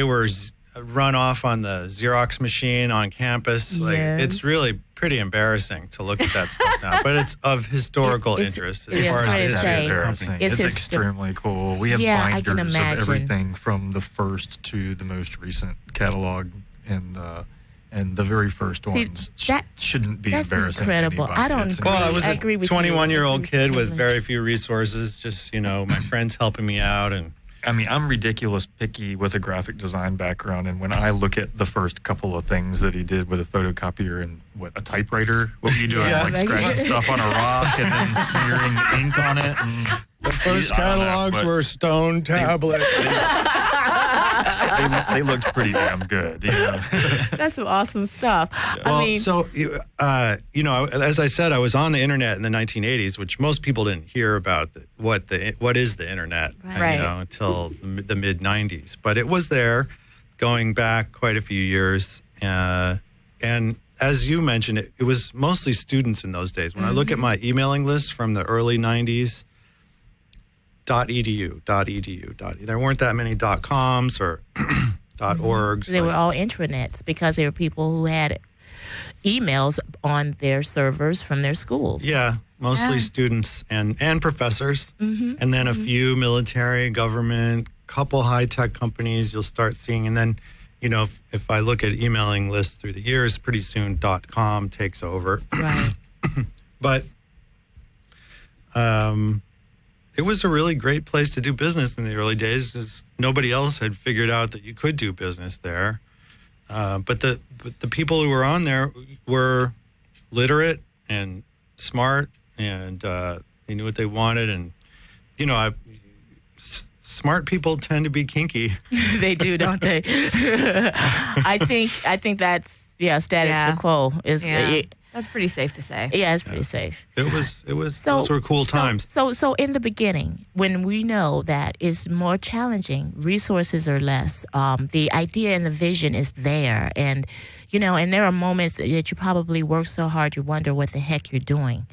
C: were run off on the Xerox machine on campus. It's really pretty embarrassing to look at that stuff now, but it's of historical interest as far as
F: history. It's extremely cool. We have binders of everything from the first to the most recent catalog, and the very first ones shouldn't be embarrassing.
D: That's incredible.
C: I was a
D: agree with
C: 21-year-old kid with very few resources. Just my friends helping me out and.
F: I mean, I'm ridiculous picky with a graphic design background, and when I look at the first couple of things that he did with a photocopier and a typewriter, what were you doing? Scratching stuff on a rock and then smearing ink on it? And
C: the first catalogs were stone tablets.
F: They looked pretty damn good.
D: That's some awesome stuff.
C: Well, as I said, I was on the internet in the 1980s, which most people didn't hear about what is the internet, until the mid 90s. But it was there, going back quite a few years, and as you mentioned, it was mostly students in those days. When I look at my emailing list from the early 90s. .edu. There weren't that many .coms or .orgs.
D: They were all intranets because they were people who had emails on their servers from their schools.
C: Yeah, mostly students and professors, and then a few military, government, couple high-tech companies you'll start seeing. And then, if I look at emailing lists through the years, pretty soon .com takes over.
D: Right.
C: But it was a really great place to do business in the early days because nobody else had figured out that you could do business there. But the people who were on there were literate and smart, and they knew what they wanted. And smart people tend to be kinky.
D: They do, don't they? I think that's status quo.
A: That's pretty safe to say.
D: Yeah, it's pretty safe.
C: It was. Those were cool times.
D: So in the beginning, when we know that it's more challenging, resources are less. The idea and the vision is there, and and there are moments that you probably work so hard you wonder what the heck you're doing.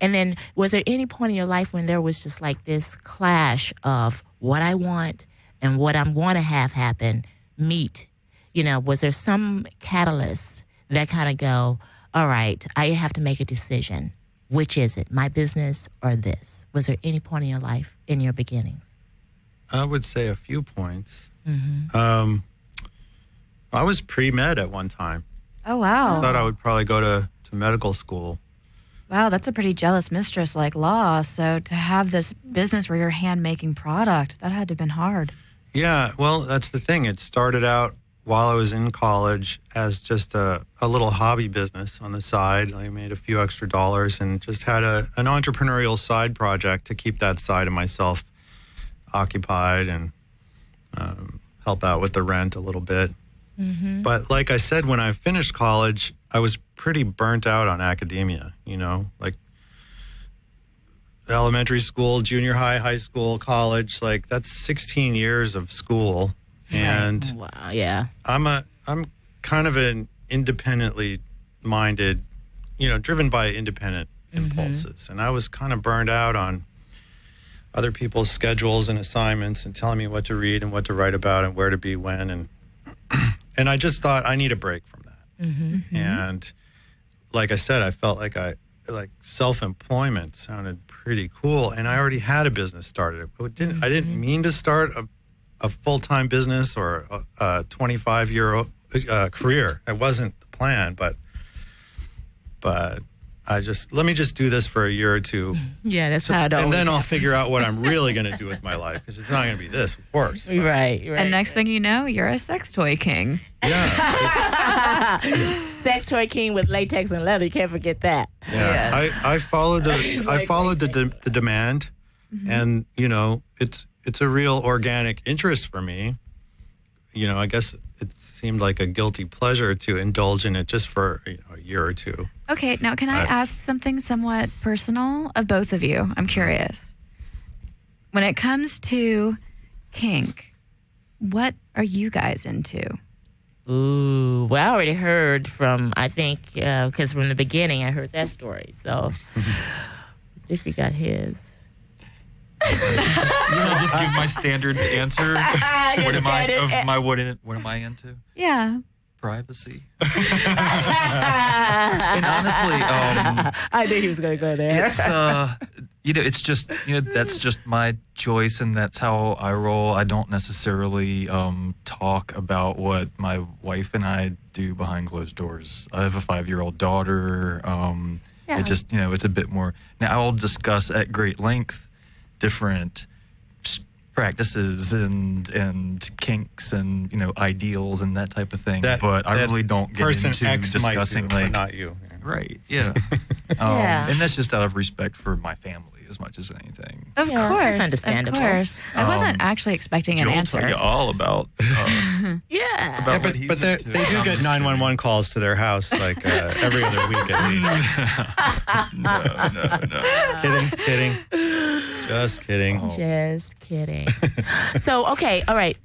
D: And then, was there any point in your life when there was just like this clash of what I want and what I'm going to have happen meet? Was there some catalyst that kind of go, all right, I have to make a decision. Which is it, my business or this? Was there any point in your life, in your beginnings?
C: I would say a few points. Mm-hmm. I was pre-med at one time.
A: Oh, wow.
C: I thought I would probably go to medical school.
A: Wow, that's a pretty jealous mistress like Law. So to have this business where you're hand-making product, that had to have been hard.
C: Yeah, well, that's the thing. It started out while I was in college as just a little hobby business on the side. I made a few extra dollars and just had an entrepreneurial side project to keep that side of myself occupied and help out with the rent a little bit. Mm-hmm. But like I said, when I finished college, I was pretty burnt out on academia, like elementary school, junior high, high school, college, like that's 16 years of school. And
D: wow, yeah.
C: I'm kind of an independently minded, driven by independent impulses. And I was kind of burned out on other people's schedules and assignments and telling me what to read and what to write about and where to be when. And I just thought I need a break from that. Mm-hmm. And like I said, I felt like self-employment sounded pretty cool. And I already had a business started. I didn't mean to start a full-time business or a 25-year career. It wasn't the plan, but let me just do this for a year or two.
D: Yeah, that's how it always
C: and then I'll
D: happens.
C: figure out what I'm really going to do with my life, because it's not going to be this, of course. But,
D: right.
A: And next thing you know, you're a sex toy king.
C: Yeah.
D: Sex toy king with latex and leather. You can't forget that.
C: Yeah. Yes. I followed the demand, and it's a real organic interest for me. I guess it seemed like a guilty pleasure to indulge in it just for a year or two.
A: Okay, now can I ask something somewhat personal of both of you? I'm curious. When it comes to kink, what are you guys into?
D: Ooh, well, I already heard from, I think, because from the beginning I heard that story. So I think we got his.
F: Just give my standard answer. What am I into?
A: Yeah.
F: Privacy. And honestly,
D: I knew he was going to go there.
F: It's it's just that's just my choice, and that's how I roll. I don't necessarily talk about what my wife and I do behind closed doors. I have a 5-year-old daughter. It just it's a bit more. Now I'll discuss at great length different practices and kinks and ideals and that type of thing, but I really don't get into
C: X
F: discussing
C: might do, not you.
F: Right, yeah. And that's just out of respect for my family as much as anything.
A: Of course,
D: that's understandable.
A: Of course, I wasn't actually expecting an
F: Joel
A: answer.
F: Tell you all about about what he's
C: but
F: into.
C: they do get 911 calls to their house like every other week at least.
F: No.
C: Kidding. Just kidding.
D: Just kidding. So, okay, all right.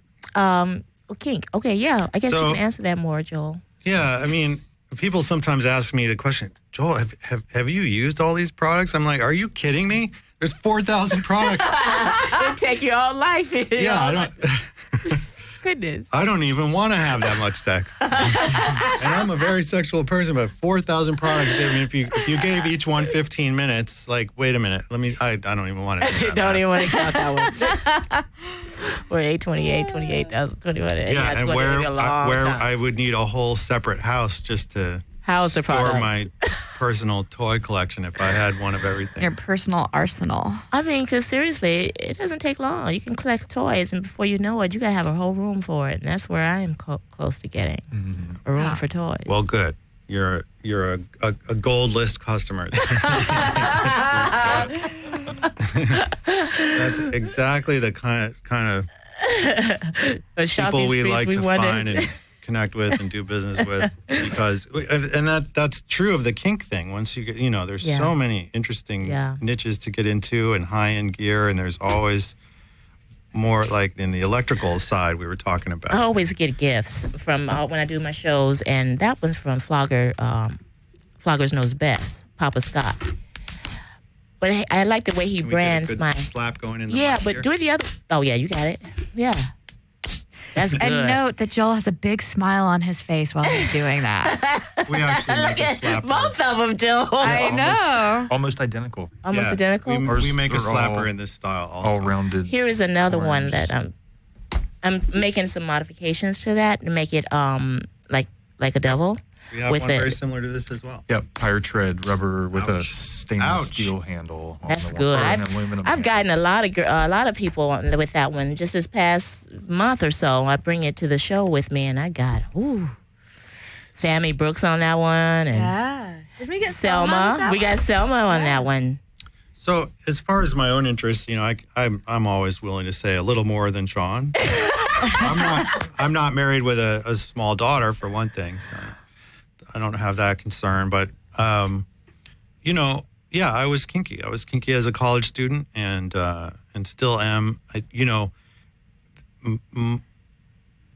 D: Kink. Okay, yeah. I guess you can answer that more, Joel.
C: Yeah, I mean, people sometimes ask me the question, Joel, have you used all these products? I'm like, are you kidding me? There's 4,000 products.
D: It'll take your whole life.
C: Yeah, I don't.
D: Goodness.
C: I don't even want to have that much sex. And I'm a very sexual person, but 4,000 products. I mean, if you gave each one 15 minutes, like, wait a minute, I don't even want to do that.
D: Don't even want to count that one. Or 28,000, 21.
C: Yeah, and where I would need a whole separate house just to
D: house the
C: store
D: products.
C: my personal toy collection if I had one of everything.
A: Your personal arsenal.
D: I mean, because seriously, it doesn't take long. You can collect toys, and before you know it, you got to have a whole room for it. And that's where I am close to getting a room for toys.
C: Well, good. You're a gold list customer. That's exactly the kind of people we like to find and connect with and do business with because, and that's true of the kink thing. Once you get, there's so many interesting niches to get into and high-end gear, and there's always more like in the electrical side we were talking about.
D: I always get gifts from when I do my shows, and that one's from Flogger, Floggers Knows Best, Papa Scott. But I like the way he brands my
C: slap going in. The
D: but do it the other. Oh yeah, you got it. Yeah, that's good.
A: And note that Joel has a big smile on his face while he's doing that.
C: We actually make a slapper.
D: Both of them do.
A: I know.
F: Almost identical.
D: Almost identical.
C: We make a slapper in this style also.
F: All rounded.
D: Here is another one that I'm making some modifications to that to make it like a devil.
C: We have one very similar to this as well.
F: Yep, higher tread rubber with a stainless
C: Ouch.
F: steel handle.
D: That's good. I've gotten a lot of people with that one. Just this past month or so, I bring it to the show with me, and I got Sammy Brooks on that one, and
A: Did we get
D: Selma? We got Selma on that one.
C: So as far as my own interests, I'm always willing to say a little more than Sean. I'm not married with a small daughter for one thing. So I don't have that concern, but I was kinky. I was kinky as a college student, and still am.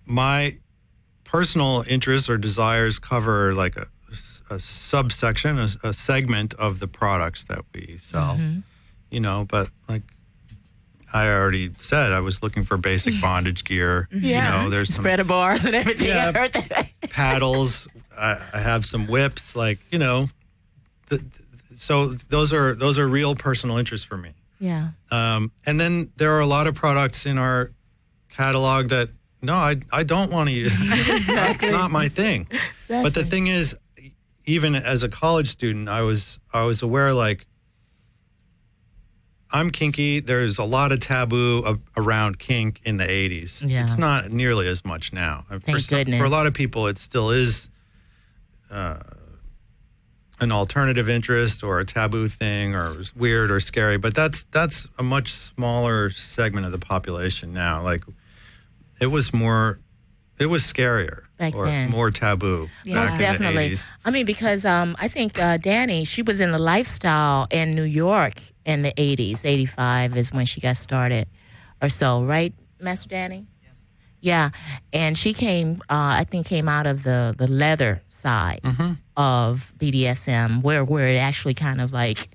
C: My personal interests or desires cover like a subsection, a segment of the products that we sell. But like I already said, I was looking for basic bondage gear. There's some
D: spreader bars and everything.
C: Yeah,
D: I heard that.
C: paddles. I have some whips, so those are real personal interests for me.
D: Yeah.
C: And then there are a lot of products in our catalog that I don't want to use. That's not my thing.
D: Exactly.
C: But the thing is, even as a college student, I was aware I'm kinky. There's a lot of taboo around kink in the 80s.
D: Yeah.
C: It's not nearly as much now.
D: Thank goodness.
C: For a lot of people, it still is an alternative interest or a taboo thing or weird or scary. But that's a much smaller segment of the population now. Like it was scarier
D: back
C: or
D: then.
C: more taboo.
A: Yeah.
C: Back
D: Most
C: in
D: definitely.
C: The 80s.
D: I mean, because I think Danny, she was in the lifestyle in New York in the 80s. 85 is when she got started or so, right, Master Danny? Yes. Yeah. And she came out of the leather side of BDSM where it actually kind of like,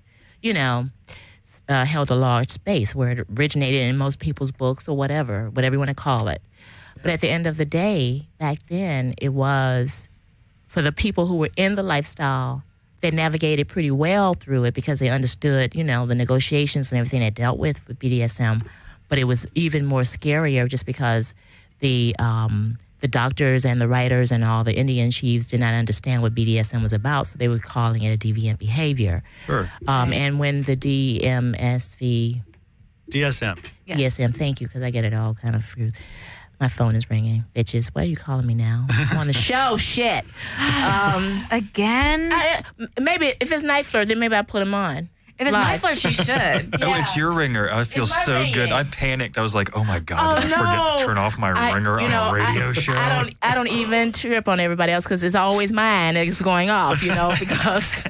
D: held a large space where it originated in most people's books or whatever you want to call it. But at the end of the day, back then, it was for the people who were in the lifestyle, they navigated pretty well through it because they understood, the negotiations and everything they dealt with BDSM. But it was even more scarier just because the doctors and the writers and all the Indian chiefs did not understand what BDSM was about, so they were calling it a deviant behavior.
C: Sure.
D: And when the
C: DSM.
D: DSM, thank you, because I get it all kind of through. My phone is ringing. Bitches, why are you calling me now? I'm on the show. Shit.
A: Again?
D: Maybe if it's Night Flirt, then maybe I put them on.
A: If it's Night Flirt, she should.
F: Oh, it's your ringer. I feel
D: It's my
F: so
D: ringing.
F: good. I panicked. I was like, oh my God, did I forget to turn off my ringer on a radio show?
D: I don't even trip on everybody else because it's always mine that's going off, because...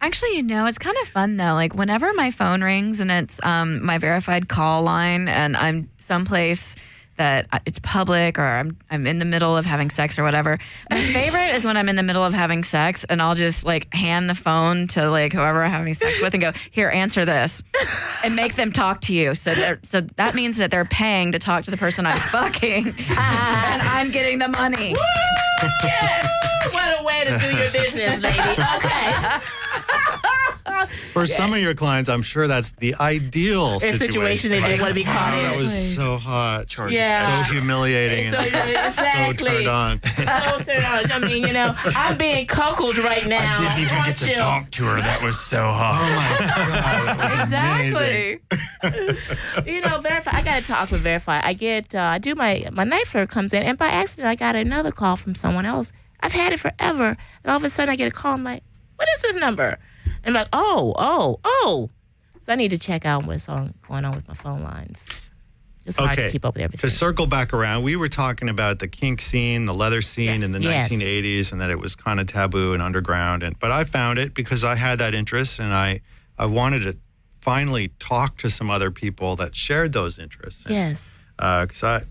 A: Actually, it's kind of fun though. Like whenever my phone rings and it's my verified call line and I'm someplace that it's public or I'm in the middle of having sex or whatever. My favorite is when I'm in the middle of having sex and I'll just like hand the phone to like whoever I'm having sex with and go, here, answer this, and make them talk to you. So that means that they're paying to talk to the person I'm fucking, and I'm getting the money.
D: Woo! Yes! What a way to do your business, lady. Okay.
C: For some of your clients, I'm sure that's the ideal
D: situation they didn't want to be caught in.
C: That was so hot.
D: Yeah.
C: So humiliating.
D: So,
C: and
D: exactly.
C: So turned on.
D: So turned on. I mean, I'm being cuckolded right now.
F: I didn't even get to talk to her. That was so hot.
C: Oh my God. That was
A: Exactly.
C: amazing.
D: Verify. I got to talk with Verify. I do my Night Flirt comes in, and by accident, I got another call from someone else. I've had it forever. And all of a sudden, I get a call. I'm like, what is this number? And I'm like, oh. So I need to check out what's going on with my phone lines. It's hard to keep up with everything.
C: To circle back around, we were talking about the kink scene, the leather scene in the 1980s, and that it was kind of taboo and underground. But I found it because I had that interest, and I wanted to finally talk to some other people that shared those interests.
D: Yes.
C: Because I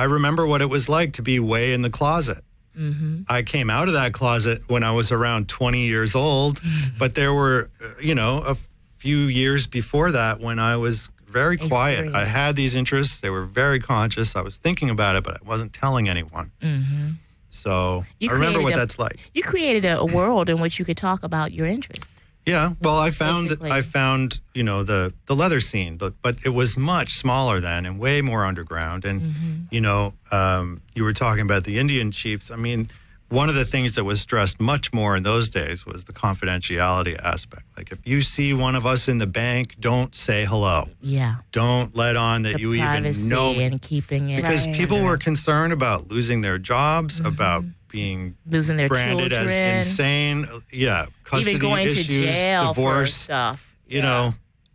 C: remember what it was like to be way in the closet. Mm-hmm. I came out of that closet when I was around 20 years old, but there were, a few years before that when I was very quiet. I had these interests. They were very conscious. I was thinking about it, but I wasn't telling anyone. Mm-hmm. So I remember what that's like.
D: You created a world in which you could talk about your interests.
C: Yeah. Well, I found the leather scene, but it was much smaller then and way more underground. And, you were talking about the Indian chiefs. I mean, one of the things that was stressed much more in those days was the confidentiality aspect. Like, if you see one of us in the bank, don't say hello.
D: Yeah.
C: Don't let on that you even know.
D: And keeping it.
C: Because people were concerned about losing their jobs, about being
D: losing their
C: branded
D: children.
C: as insane. Yeah. Custody
D: even going
C: issues,
D: to jail
C: divorce,
D: for stuff.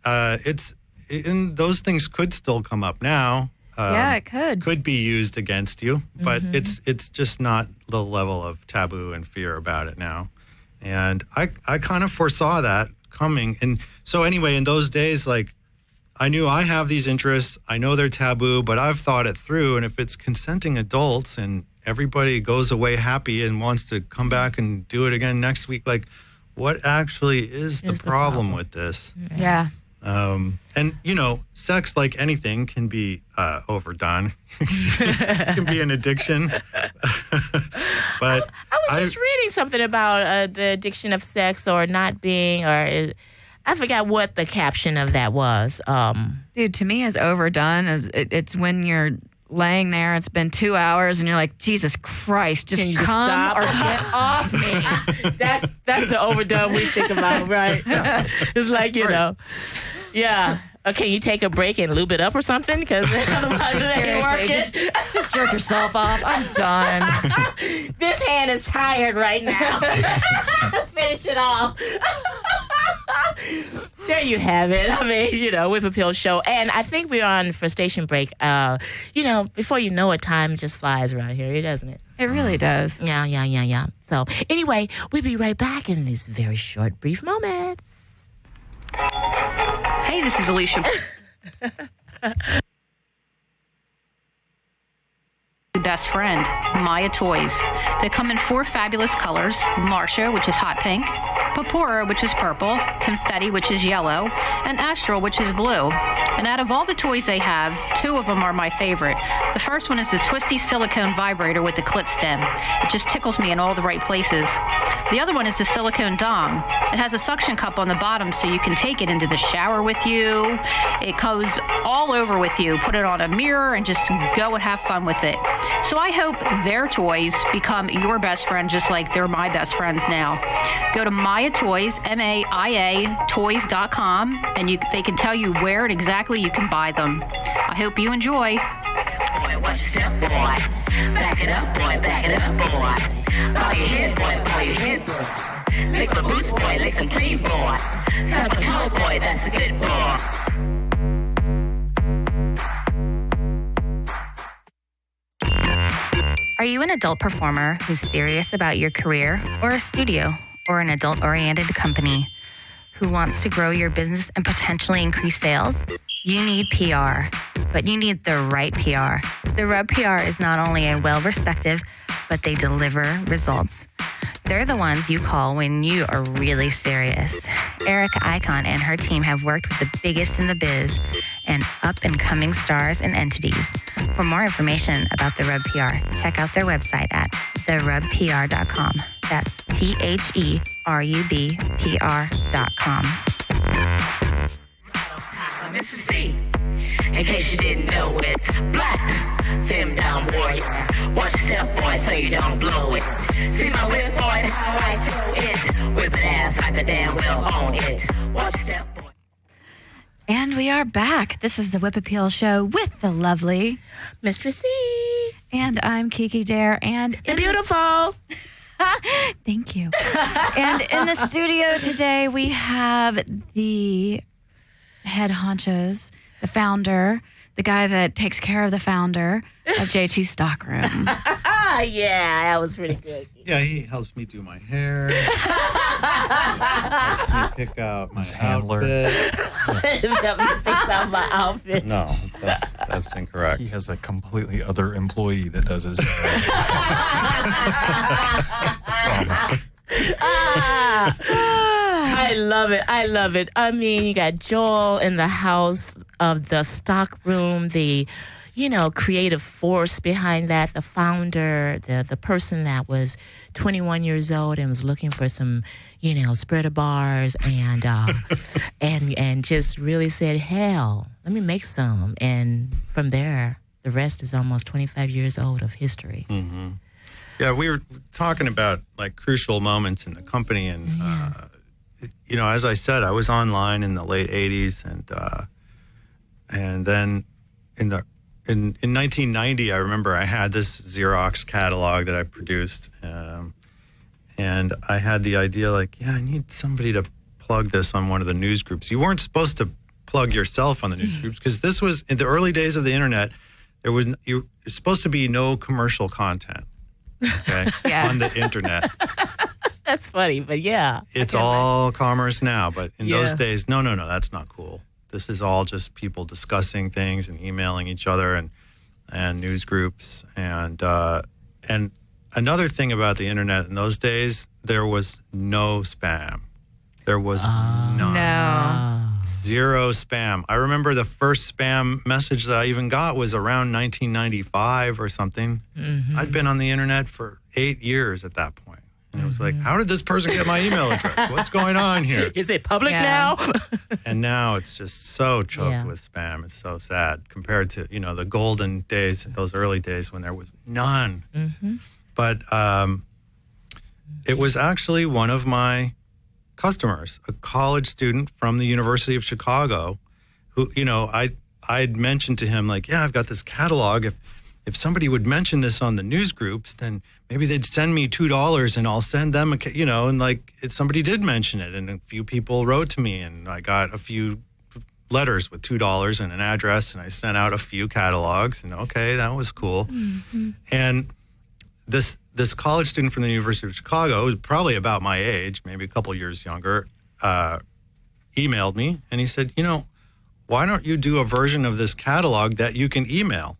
C: And those things could still come up now.
A: It could.
C: Could be used against you, but it's just not the level of taboo and fear about it now. And I kind of foresaw that coming. And so anyway, in those days, like, I knew I have these interests. I know they're taboo, but I've thought it through. And if it's consenting adults and everybody goes away happy and wants to come back and do it again next week, like, what actually is the problem with this?
A: Yeah.
C: And, sex, like anything, can be overdone. It can be an addiction. But
D: I was just reading something about the addiction of sex or not being, or I forgot what the caption of that was.
A: Dude, to me, is overdone. It's when you're laying there, it's been 2 hours, and you're like, Jesus Christ, just
D: Can you
A: come
D: just stop
A: or get off me.
D: That's the overdone we think about, right? It's like, yeah. Okay, you take a break and lube it up or something? Because otherwise it ain't working.
A: Just jerk yourself off. I'm done.
D: This hand is tired right now. Finish it off. There you have it. I mean, Whip Appeal Show. And I think we're on for station break. Before you know it, time just flies around here, doesn't it?
A: It really does.
D: Yeah. So anyway, we'll be right back in these very short, brief moments.
E: Hey, this is Alicia. Best friend, Maya Toys. They come in 4 fabulous colors: Marcia, which is hot pink, Papora, which is purple, Confetti, which is yellow, and Astral, which is blue. And out of all the toys they have, 2 of them are my favorite. The first one is the twisty silicone vibrator with the clit stem. It just tickles me in all the right places. The other one is the silicone dong. It has a suction cup on the bottom so you can take it into the shower with you. It goes all over with you. Put it on a mirror and just go and have fun with it. So I hope their toys become your best friend, just like they're my best friends now. Go to Maya Toys, MAIA toys.com, and they can tell you where and exactly you can buy them. I hope you enjoy.
B: Boy, watch your step, boy. Back it up, boy, back it up, boy. Bow your head, boy, your head, boy. Lick my boots, boy, lick them clean, boy. Step a toe, boy, that's a good boy.
H: Are you an adult performer who's serious about your career, or a studio, or an adult-oriented company who wants to grow your business and potentially increase sales? You need PR, but you need the right PR. The Rub PR is not only a well-respected, but they deliver results. They're the ones you call when you are really serious. Erica Icon and her team have worked with the biggest in the biz and up-and-coming stars and entities. For more information about the Rub PR, check out their website at therubpr.com. That's THERUBPR.com.
B: Mississippi, in case you didn't know it, black, femme down warrior. Watch your step, boy, so you don't blow it. See my whip, boy, and how I throw it. Whip an ass like the damn well on it. Watch your step, boy.
A: And we are back. This is the Whip Appeal Show with the lovely
D: Mistress C.
A: And I'm Kiki Dare. And
D: You're beautiful.
A: Thank you. And in the studio today, we have the head honchos the founder, the guy that takes care of the founder of JT Stockroom.
D: Yeah, that was pretty good.
C: Yeah, he helps me do my hair. Helps me pick out my
F: handler.
C: outfit.
D: Help me fix out my outfit.
C: No, that's incorrect.
F: He has a completely other employee that does his hair. Promise.
D: I love it. I love it. I mean, you got Joel in the house of the stockroom, the creative force behind that, the founder, the person that was 21 years old and was looking for some, spreader bars and and just really said, hell, let me make some. And from there, the rest is almost 25 years old of history.
C: Mm-hmm. Yeah, we were talking about like crucial moments in the company, and as I said, I was online in the late '80s, and then in 1990, I remember I had this Xerox catalog that I produced, and I had the idea I need somebody to plug this on one of the news groups. You weren't supposed to plug yourself on the news groups because this was in the early days of the internet. It's supposed to be no commercial content, okay, on the internet.
D: That's funny, but yeah.
C: It's all commerce now, but in those days, no, that's not cool. This is all just people discussing things and emailing each other and news groups. And another thing about the internet in those days, there was no spam. There was none.
A: No.
C: Zero spam. I remember the first spam message that I even got was around 1995 or something. Mm-hmm. I'd been on the internet for 8 years at that point. And it was like, how did this person get my email address? What's going on here?
D: Is it public now?
C: And now it's just so choked with spam. It's so sad compared to, the golden days, those early days when there was none. Mm-hmm. But it was actually one of my customers, a college student from the University of Chicago, who, I'd mentioned to him, I've got this catalog. If somebody would mention this on the news groups, then maybe they'd send me $2 and I'll send them, somebody did mention it. And a few people wrote to me and I got a few letters with $2 and an address and I sent out a few catalogs and okay, that was cool. Mm-hmm. And this college student from the University of Chicago, who's probably about my age, maybe a couple years younger, emailed me and he said, why don't you do a version of this catalog that you can email?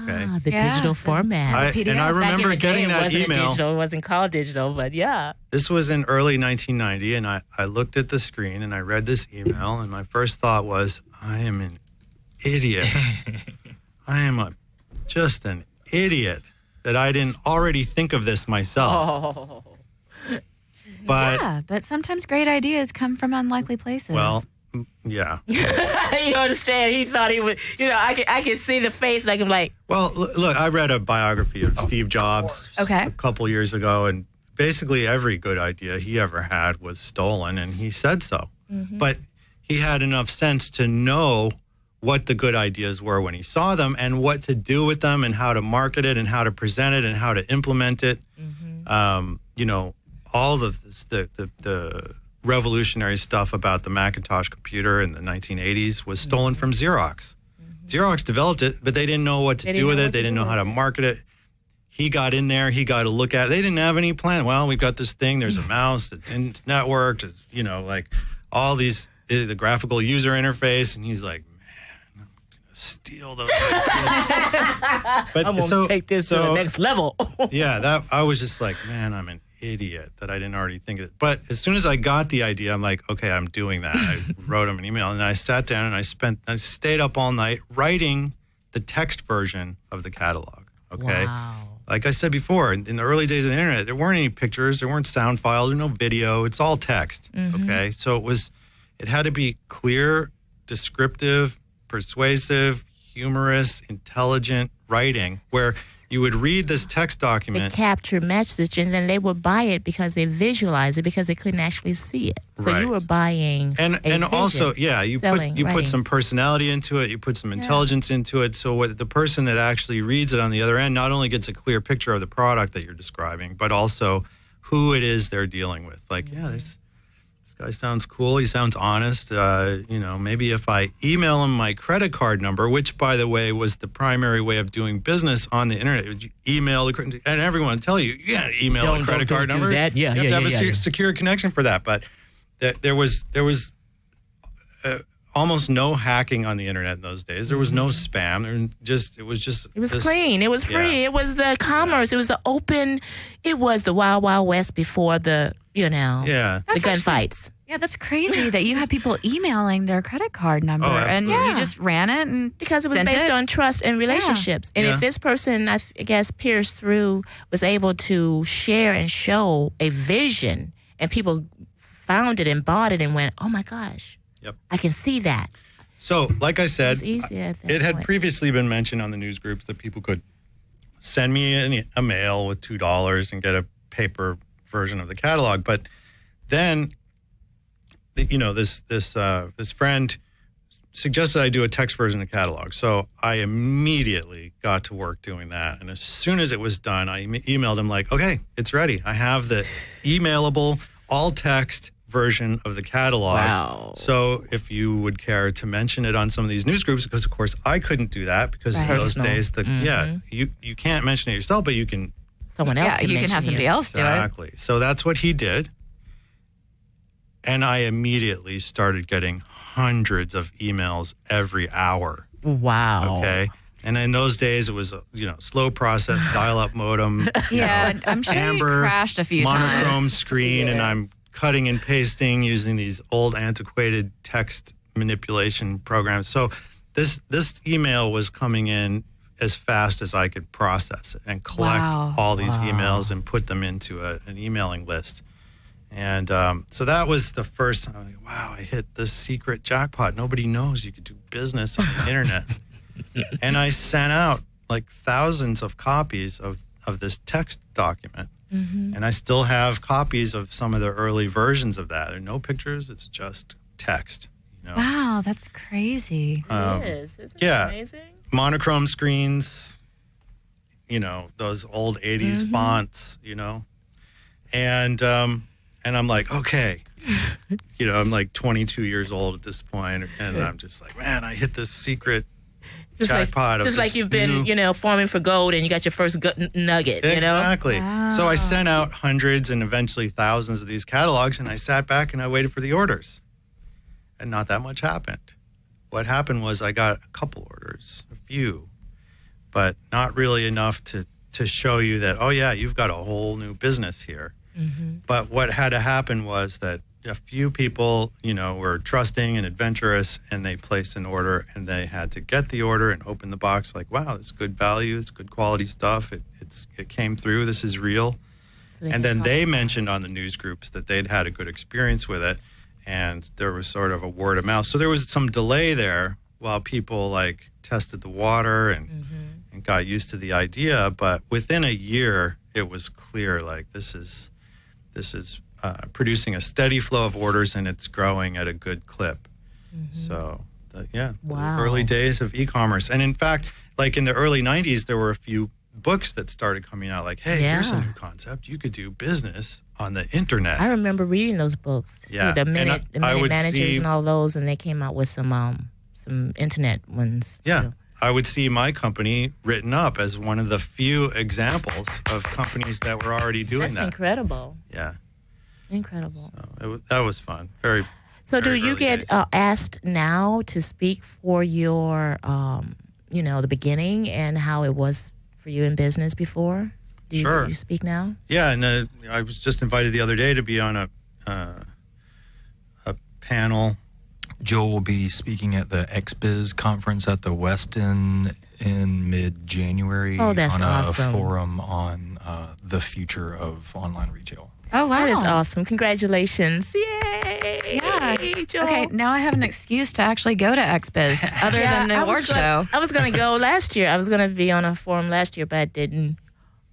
C: Okay.
D: The digital format.
C: I remember getting that email.
D: Digital, it wasn't called digital, but yeah.
C: This was in early 1990, and I looked at the screen and I read this email, and my first thought was, I am an idiot. I am just an idiot that I didn't already think of this myself.
D: Oh.
A: But sometimes great ideas come from unlikely places.
C: Well, yeah.
D: You understand? He thought he would, I can see the face like I'm like.
C: Well, look, I read a biography of Steve Jobs a couple years ago, and basically every good idea he ever had was stolen, and he said so. Mm-hmm. But he had enough sense to know what the good ideas were when he saw them and what to do with them and how to market it and how to present it and how to implement it. Mm-hmm. All the revolutionary stuff about the Macintosh computer in the 1980s was stolen from Xerox. Mm-hmm. Xerox developed it, but they didn't know what to do with it. They didn't know how to market it. He got in there. He got to look at it. They didn't have any plan. Well, we've got this thing. There's a mouse. It's networked. It's, all these, the graphical user interface. And he's like, man, I'm going to steal those ideas.
D: But I'm going to take this to the next level.
C: I was just like, man, I'm an idiot that I didn't already think of it. But as soon as I got the idea, I'm like, okay, I'm doing that. I wrote him an email and I sat down and I stayed up all night writing the text version of the catalog. Okay.
D: Wow.
C: Like I said before, in the early days of the internet, there weren't any pictures, there weren't sound files, there was no video. It's all text. Mm-hmm. Okay. So it had to be clear, descriptive, persuasive, humorous, intelligent writing where you would read this text document.
D: They capture message, and then they would buy it because they visualize it because they couldn't actually see it. So you were buying
C: and also, you put some personality into it, you put some intelligence into it. So what the person that actually reads it on the other end not only gets a clear picture of the product that you're describing, but also who it is they're dealing with. Like, there's this guy sounds cool. He sounds honest. Maybe if I email him my credit card number, which, by the way, was the primary way of doing business on the internet. You email and everyone will tell you, you can't email a credit card number.
D: That. Yeah,
C: you have to have a secure connection for that. But there was almost no hacking on the internet in those days. There was no spam. It was
D: clean. It was free. It was the commerce. It was the open. It was the Wild Wild West before the the gunfights.
A: Yeah, that's crazy that you had people emailing their credit card number and you just ran it and
D: because it was based on trust and relationships. And if this person, I guess, pierced through, was able to share and show a vision, and people found it and bought it and went, "Oh my gosh, I can see that."
C: So, like I said,
D: it
C: had previously been mentioned on the news groups that people could send me a mail with $2 and get a paper version of the catalog. But then, this friend suggested I do a text version of the catalog. So I immediately got to work doing that. And as soon as it was done, I emailed him like, okay, it's ready. I have the emailable all text version of the catalog.
D: Wow.
C: So if you would care to mention it on some of these news groups, because of course I couldn't do that because in those days, you can't mention it yourself, but you can.
D: Someone else can
A: you can have somebody else do it.
C: Exactly. So that's what he did. And I immediately started getting hundreds of emails every hour.
D: Wow.
C: Okay. And in those days, it was slow process, dial-up modem.
A: I'm sure
C: amber,
A: you crashed a few times.
C: monochrome screen, and I'm cutting and pasting using these old antiquated text manipulation programs. So this email was coming in as fast as I could process it and collect all these emails and put them into an emailing list. And so that was the first time. I'm like, wow, I hit this secret jackpot. Nobody knows you could do business on the internet. And I sent out like thousands of copies of this text document. Mm-hmm. And I still have copies of some of the early versions of that. There are no pictures. It's just text.
A: Wow, that's crazy.
D: It is. Isn't it amazing?
C: Monochrome screens, those old 80s fonts, And I'm like, okay. I'm like 22 years old at this point, and I'm just like, man, I hit this secret jackpot.
D: Just like you've been, farming for gold and you got your first nugget,
C: Exactly.
A: Wow.
C: So I sent out hundreds and eventually thousands of these catalogs, and I sat back and I waited for the orders. And not that much happened. What happened was I got a couple orders, a few, but not really enough to show you that, oh, yeah, you've got a whole new business here. Mm-hmm. But what had to happen was that a few people, were trusting and adventurous, and they placed an order, and they had to get the order and open the box like, wow, it's good value, it's good quality stuff, it came through, this is real. And then they mentioned on the news groups that they'd had a good experience with it, and there was sort of a word of mouth. So there was some delay there while people tested the water and got used to the idea. But within a year, it was clear this is producing a steady flow of orders, and it's growing at a good clip. Mm-hmm. So the early days of e-commerce. And in fact, in the early 90s, there were a few books that started coming out hey, here's a new concept. You could do business on the internet.
D: I remember reading those books.
C: Yeah.
D: The minute managers and all those, and they came out with some internet ones.
C: Yeah.
D: Too.
C: I would see my company written up as one of the few examples of companies that were already doing that.
D: That's incredible.
C: Yeah.
D: Incredible.
C: So that was fun. Very.
D: So
C: very
D: do you get asked now to speak for your, the beginning and how it was for you in business before?
C: Sure.
D: Do you speak now?
C: Yeah, and I was just invited the other day to be on a panel.
F: Joel will be speaking at the XBiz conference at the Westin in mid-January
D: on
F: a forum on the future of online retail.
A: Oh, wow.
D: That is awesome. Congratulations. Yay.
A: Yeah.
D: Joel.
A: Okay, now I have an excuse to actually go to XBiz other than the award show.
D: I was going to go last year. I was going to be on a forum last year, but I didn't.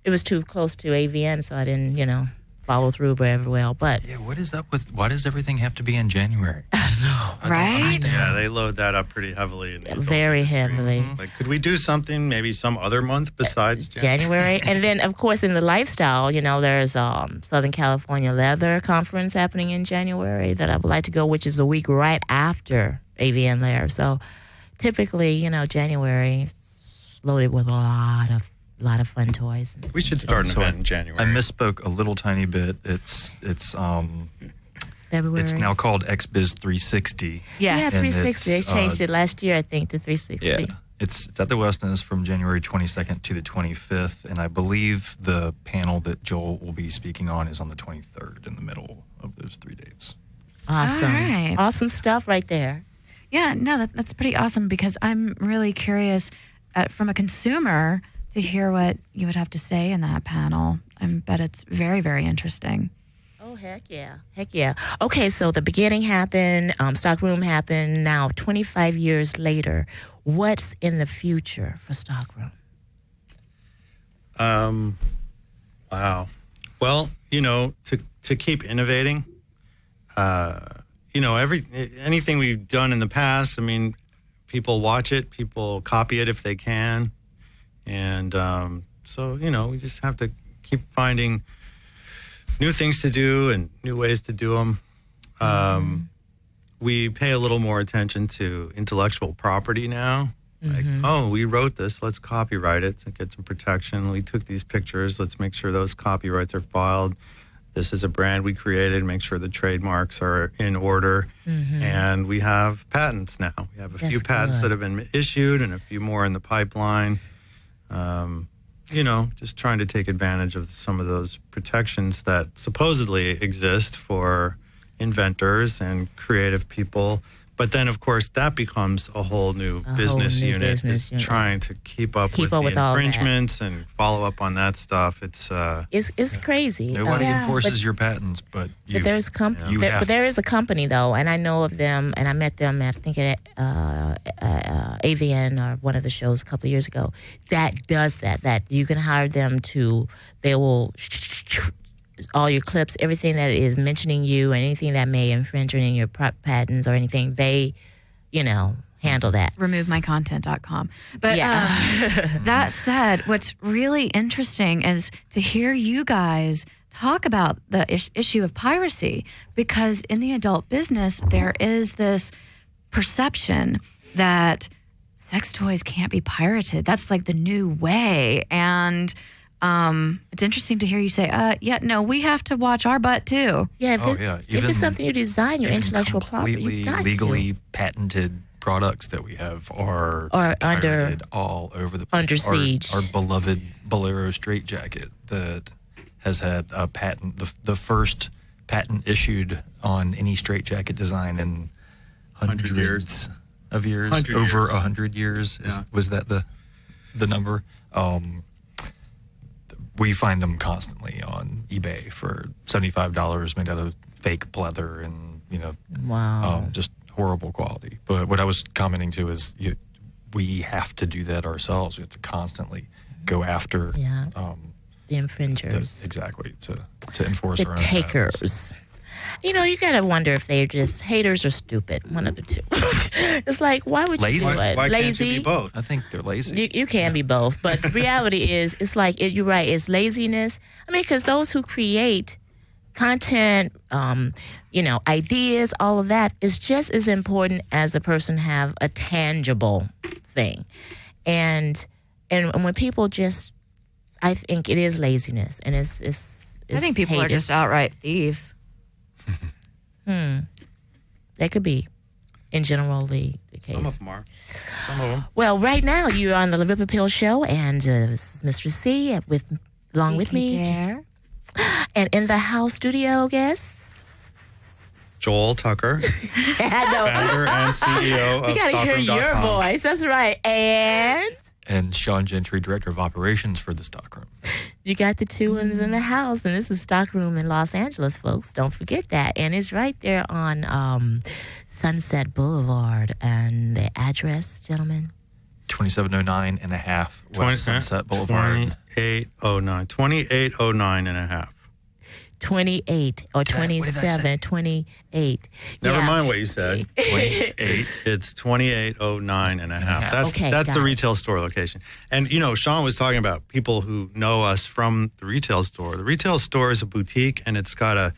D: It was too close to AVN, so I didn't, follow through very well. But
F: yeah, what is up with? Why does everything have to be in January? know.
A: Right?
C: Yeah, they load that up pretty heavily. In the adult
D: Very
C: industry.
D: heavily.
C: Like, could we do something maybe some other month besides
D: January. And then, of course, in the lifestyle, there's Southern California Leather Conference happening in January that I would like to go, which is a week right after AVN there. So typically, January is loaded with a lot of fun toys.
C: We should start an event in January.
F: I misspoke a little tiny bit. It's
D: February.
F: It's now called XBiz 360.
D: Yeah,
A: Yes.
D: 360. They
F: it's,
D: changed it last year, I think, to 360.
F: Yeah. It's at the Westin. It's from January 22nd to the 25th. And I believe the panel that Joel will be speaking on is on the 23rd in the middle of those 3 dates.
D: Awesome.
A: All right.
D: Awesome stuff right there.
A: Yeah, no, that's pretty awesome because I'm really curious from a consumer to hear what you would have to say in that panel. I bet it's very, very interesting.
D: Oh, heck yeah. Heck yeah. Okay, so the beginning happened, Stockroom happened. Now, 25 years later, what's in the future for Stockroom?
C: Wow. Well, to keep innovating, anything we've done in the past, I mean, people watch it, people copy it if they can. And so, we just have to keep finding new things to do and new ways to do them. We pay a little more attention to intellectual property now. Like, we wrote this, let's copyright it to get some protection. We took these pictures, let's make sure those copyrights are filed. This is a brand we created, make sure the trademarks are in order. And we have patents now. We have a few patents that have been issued and a few more in the pipeline. Just trying to take advantage of some of those protections that supposedly exist for inventors and creative people. But then, of course, that becomes a whole new business unit. Trying to keep up with the infringements and follow up on that stuff.
D: It's crazy.
F: Nobody enforces your patents, but you.
D: But there's but there is a company though, and I know of them, and I met them at I think at AVN or one of the shows a couple of years ago. That does that. That you can hire them to. They will. All your clips, everything that is mentioning you and anything that may infringe on any of your patents or anything, they, handle that.
A: RemoveMyContent.com. But that said, what's really interesting is to hear you guys talk about the issue of piracy, because in the adult business, there is this perception that sex toys can't be pirated. That's like the new way. And it's interesting to hear you say, we have to watch our butt too.
D: Yeah, if it's something you design, your intellectual property, you got
F: legally patented products that we have are
D: under
F: all over the place.
D: Under siege.
F: Our beloved Bolero straitjacket that has had a patent, the first patent issued on any straitjacket design in hundreds of years, over 100 years. Was that the number? We find them constantly on eBay for $75 made out of fake pleather and,
D: wow.
F: Just horrible quality. But what I was commenting to is we have to do that ourselves. We have to constantly go after
D: the infringers.
F: Exactly, to enforce
D: the
F: our own
D: takers.
F: patents.
D: You got to wonder if they're just haters or stupid, one of the two. It's like, why would you do it?
C: Why
D: lazy?
C: Can't you be both?
F: I think they're lazy.
D: You can be both. But the reality is, it's like, you're right, it's laziness. I mean, because those who create content, ideas, all of that is just as important as a person have a tangible thing. And when people just, I think it is laziness. And it's
A: I think people are just outright thieves.
D: That could be, in general, the case.
C: Some of them are. Some of them.
D: Well, right now you're on the Live Up Appeal show, and this is Mr. C along with me, and in the house studio guest
C: Joel Tucker, founder and CEO of
D: We gotta hear your
C: Stockroom.com.
D: voice. That's right,
F: And Sean Gentry, Director of Operations for the Stockroom.
D: you got the two ones in the house, and this is Stockroom in Los Angeles, folks. Don't forget that. And it's right there on Sunset Boulevard. And the address, gentlemen?
F: 2709 and a half West Sunset Boulevard.
C: 2809 and a half.
D: 28 or 27, 28.
C: Never
D: Yeah.
C: mind what you said. 28. It's 2809 and a half. That's
D: Okay,
C: that's
D: got
C: the
D: it.
C: retail store location. And Sean was talking about people who know us from the retail store. The retail store is a boutique, and it's got a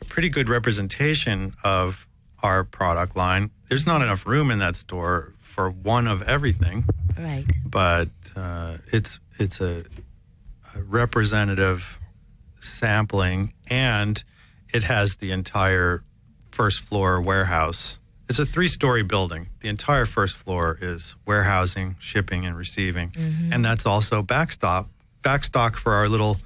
C: pretty good representation of our product line. There's not enough room in that store for one of everything,
D: Right.
C: but it's a representative sampling, and it has the entire first floor warehouse. It's a 3-story building. The entire first floor is warehousing, shipping, and receiving, and that's also backstock for our little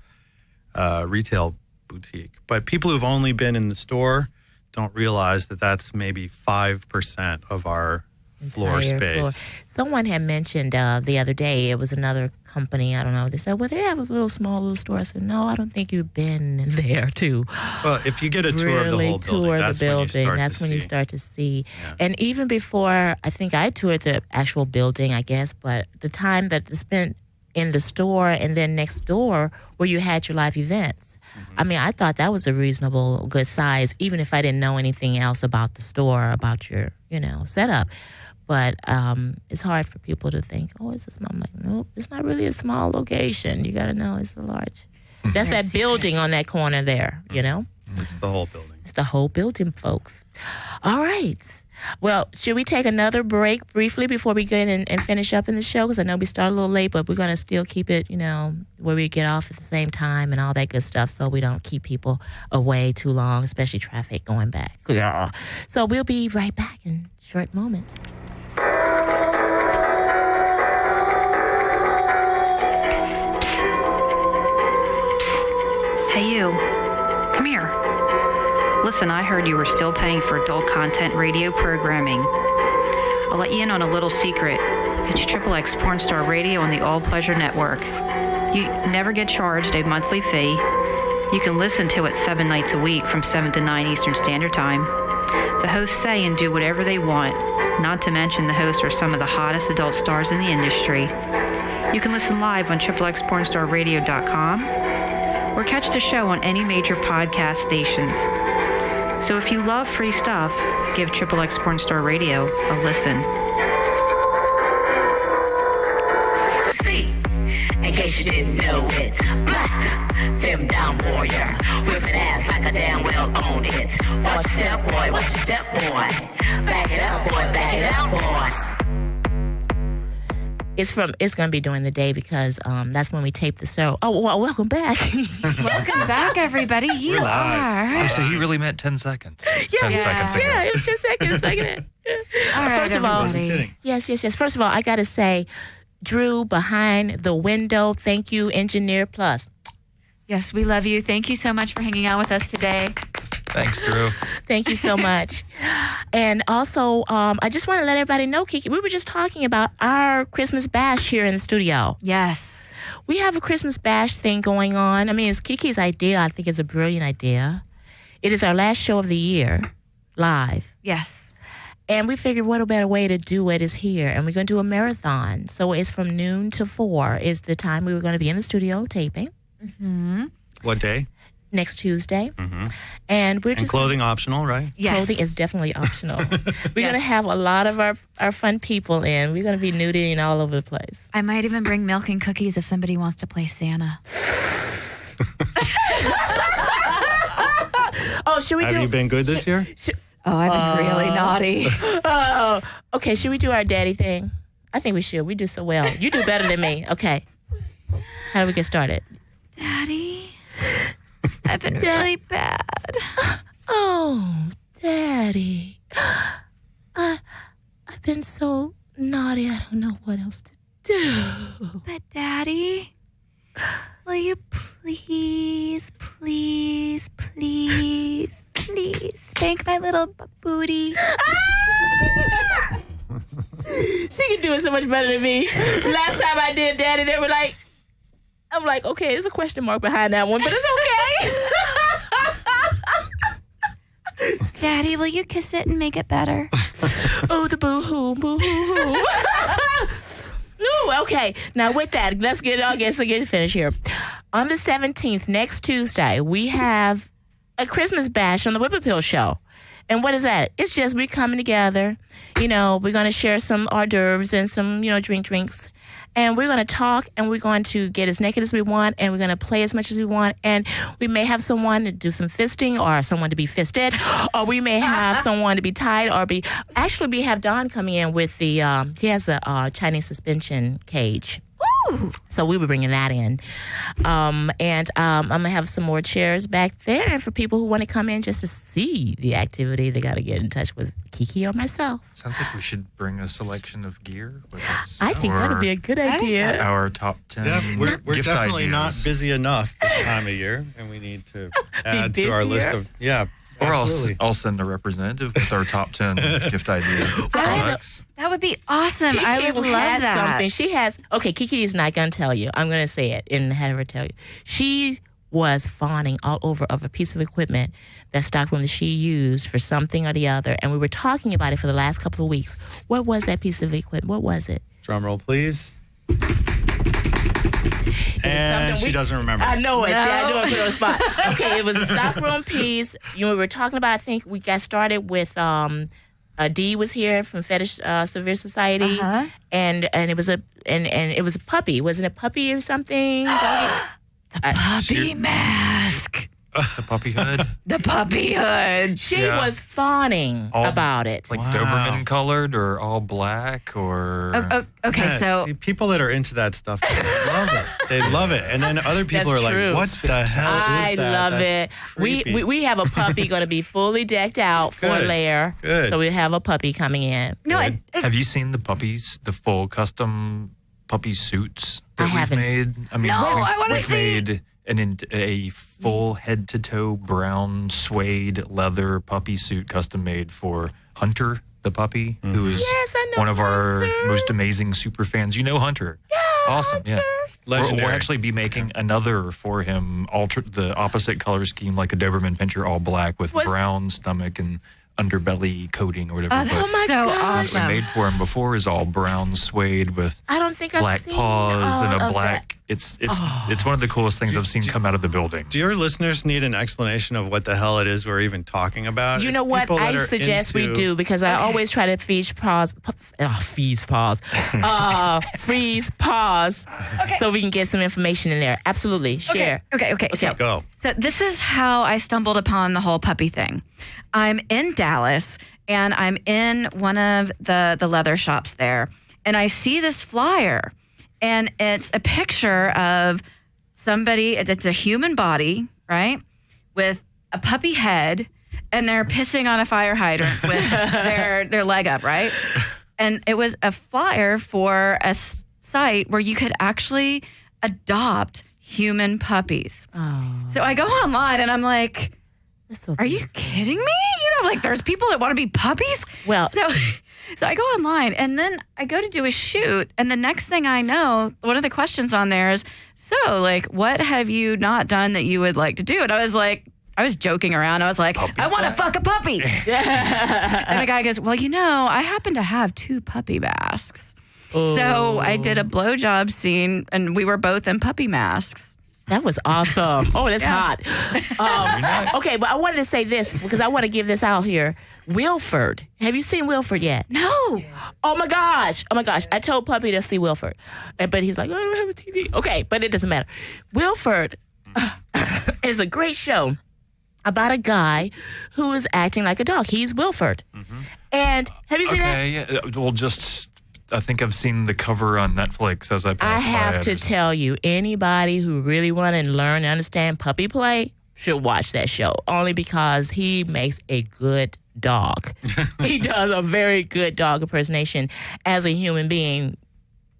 C: retail boutique. But people who've only been in the store don't realize that that's maybe 5% of our floor
D: Entire
C: space.
D: floor. Someone had mentioned the other day, it was another company, I don't know, they said, well, they have a little store. I said, no, I don't think you've been there to
C: Well, if you get a tour
D: really
C: of the whole
D: tour
C: building,
D: the building.
C: that's when you
D: You
C: start to
D: start to see.
C: Yeah.
D: And even before, I think I toured the actual building, I guess, but the time that it's spent in the store and then next door where you had your live events. I mean, I thought that was a reasonable, good size, even if I didn't know anything else about the store, about your, setup. But it's hard for people to think, oh, it's a small. I'm like, nope, it's not really a small location. You got to know it's a large. That's that building on that corner there,
C: It's the whole building.
D: It's the whole building, folks. All right. Well, should we take another break briefly before we go in and finish up in the show? Because I know we started a little late, but we're going to still keep it, where we get off at the same time and all that good stuff so we don't keep people away too long, especially traffic going back. Yeah. So we'll be right back in a short moment.
E: Hey, you. Come here. Listen, I heard you were still paying for adult content radio programming. I'll let you in on a little secret. It's XXX Porn Star Radio on the All Pleasure Network. You never get charged a monthly fee. You can listen to it 7 nights a week from 7 to 9 Eastern Standard Time. The hosts say and do whatever they want, not to mention the hosts are some of the hottest adult stars in the industry. You can listen live on XXXPornstarRadio.com or catch the show on any major podcast stations. So if you love free stuff, give XXX Porn Star Radio a listen.
B: See, in case you didn't know it, black, femme down warrior, whipping ass like I damn well own it. Watch your step, boy, watch your step, boy. Back it up, boy, back it up, boy.
D: It's going to be during the day because that's when we tape the show. Oh, well, welcome back.
A: Welcome back, everybody. You
C: We're live.
A: are.
F: Oh, so he really meant 10 seconds. 10 seconds ago.
D: Yeah, it was 10 seconds. Look at it.
A: All right,
D: First of all,
C: Wasn't kidding.
D: yes. First of all, I got to say, Drew, behind the window, thank you, Engineer Plus.
A: Yes, we love you. Thank you so much for hanging out with us today.
F: Thanks, Drew.
D: Thank you so much. And also, I just want to let everybody know, Kiki, we were just talking about our Christmas bash here in the studio.
A: Yes.
D: We have a Christmas bash thing going on. I mean, it's Kiki's idea. I think it's a brilliant idea. It is our last show of the year, live.
A: Yes.
D: And we figured what a better way to do it is here. And we're going to do a marathon. So it's from noon to 4 is the time we were going to be in the studio taping.
C: What day?
D: Next Tuesday. And we're
C: And
D: just...
C: clothing optional, right?
A: Yes.
D: Clothing is definitely optional. We're going to
A: Yes.
D: have a lot of our fun people in. We're going to be nuding all over the place.
A: I might even bring milk and cookies if somebody wants to play Santa.
D: Oh, should we
C: Have
D: do...
C: you been good this year?
A: Oh, I've been really naughty.
D: Oh, okay. Should we do our daddy thing? I think we should. We do so well. You do better than me. Okay. How do we get started?
A: Daddy, I've been really bad.
D: Oh, Daddy. I've been so naughty. I don't know what else to do.
A: But Daddy, will you please spank my little booty?
D: She can do it so much better than me. Last time I did Daddy, they were like, I'm like, okay, there's a question mark behind that one, but it's okay.
A: Daddy, will you kiss it and make it better?
D: Oh, the boo-hoo, boo-hoo-hoo. No, okay. Now with that, let's get it finished here. On the 17th, next Tuesday, we have a Christmas bash on the Whippoorwill Show. And what is that? It's just we coming together. We're going to share some hors d'oeuvres and some, drinks. And we're going to talk, and we're going to get as naked as we want, and we're going to play as much as we want. And we may have someone to do some fisting, or someone to be fisted, or we may have someone to be tied, or be. Actually, we have Don coming in with the. He has a Chinese suspension cage. Ooh. So we were bringing that in. And I'm going to have some more chairs back there. And for people who want to come in just to see the activity, they got to get in touch with Kiki or myself.
F: Sounds like we should bring a selection of gear with us.
D: I think that would be a good idea.
F: Our top 10
C: Yeah, we're
F: gift
C: definitely
F: ideas.
C: not busy enough this time of year, and we need to add to our list of,
F: Or
C: absolutely.
F: I'll send a representative with our top 10 gift idea products.
A: That would be awesome.
D: Kiki
A: I would love
D: has
A: that.
D: something. She has. Okay, Kiki is not going to tell you. I'm going to say it and have her tell you. She was fawning all over of a piece of equipment that stockroom that she used for something or the other, and we were talking about it for the last couple of weeks. What was that piece of equipment? What was it?
C: Drum roll, please. And she doesn't remember.
D: I know it. See, I knew I put her on the spot. Okay, it was a stockroom piece. We were talking about. I think we got started with. Dee was here from Fetish Severe Society, and it was a puppy. Wasn't it a puppy or something?
A: Puppy mask.
F: The puppy hood.
A: The puppy hood.
D: She was fawning about it.
F: Like Doberman colored or all black or...
A: Okay,
C: Yeah,
A: so...
C: see, people that are into that stuff, they love it. They love it. And then other people
D: That's
C: are
D: true.
C: like, what the hell is
D: I
C: that?
D: love
C: That's
D: it. We have a puppy going to be fully decked out for
C: Good.
D: Lair.
C: Good.
D: So we have a puppy coming in.
A: No,
F: Have you seen the puppies, the full custom puppy suits that
D: I
F: we've
D: haven't.
F: made? I mean,
A: No, I wanna
F: we've
A: see.
F: made a full head-to-toe brown suede leather puppy suit custom made for Hunter, the puppy, who is
D: Yes, I know
F: one of our
D: Hunter.
F: most amazing super fans. You know Hunter. Awesome, yeah.
C: Legendary.
F: We'll actually be making another for him, the opposite color scheme, like a Doberman Pinscher, all black with brown stomach and underbelly coating or whatever.
A: Oh, that's
F: But
A: so
F: what we
A: awesome.
F: made for him before is all brown suede with
D: I don't think I've
F: black
D: seen
F: paws and
D: all
F: a
D: of
F: black.
D: that.
F: It's one of the coolest things I've seen come out of the building.
C: Do your listeners need an explanation of what the hell it is we're even talking about?
D: You
C: It's
D: know what?
C: people that
D: I
C: are
D: suggest we
C: into-
D: do because I always try to freeze pause, so we can get some information in there. Absolutely. Share.
A: Okay. So,
C: Go.
A: so this is how I stumbled upon the whole puppy thing. I'm in Dallas, and I'm in one of the leather shops there, and I see this flyer, and it's a picture of somebody. It's a human body, right, with a puppy head, and they're pissing on a fire hydrant with their leg up, right? And it was a flyer for a site where you could actually adopt human puppies.
D: Oh,
A: So I go online and I'm like,
D: that's so
A: are you kidding me? Like there's people that want to be puppies?
D: Well-
A: So I go online and then I go to do a shoot, and the next thing I know, one of the questions on there is, so like, what have you not done that you would like to do? And I was joking around. I was like, I want to fuck a puppy. And the guy goes, well, I happen to have 2 puppy masks. So I did a blowjob scene, and we were both in puppy masks.
D: That was awesome. Oh, that's hot. Okay, but I wanted to say this because I want to give this out here. Wilford. Have you seen Wilford yet?
A: No.
D: Oh my gosh. I told Puppy to see Wilford. But he's like, I don't have a TV. Okay, but it doesn't matter. Wilford is a great show about a guy who is acting like a dog. He's Wilford. And have you seen that?
F: Okay, yeah. Well, I think I've seen the cover on Netflix as I
D: I
F: passed by
D: have
F: it
D: to
F: or something.
D: tell you, anybody who really want to learn and understand puppy play should watch that show. Only because he makes a good dog. He does a very good dog impersonation as a human being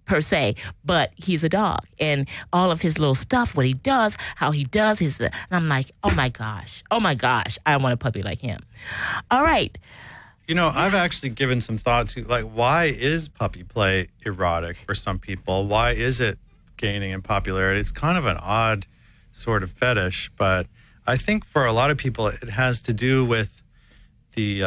D: per se, but he's a dog. And all of his little stuff, what he does, how he does his... And I'm like, oh my gosh, I want a puppy like him. All right.
C: I've actually given some thought to, like, why is puppy play erotic for some people? Why is it gaining in popularity? It's kind of an odd sort of fetish, but I think for a lot of people, it has to do with the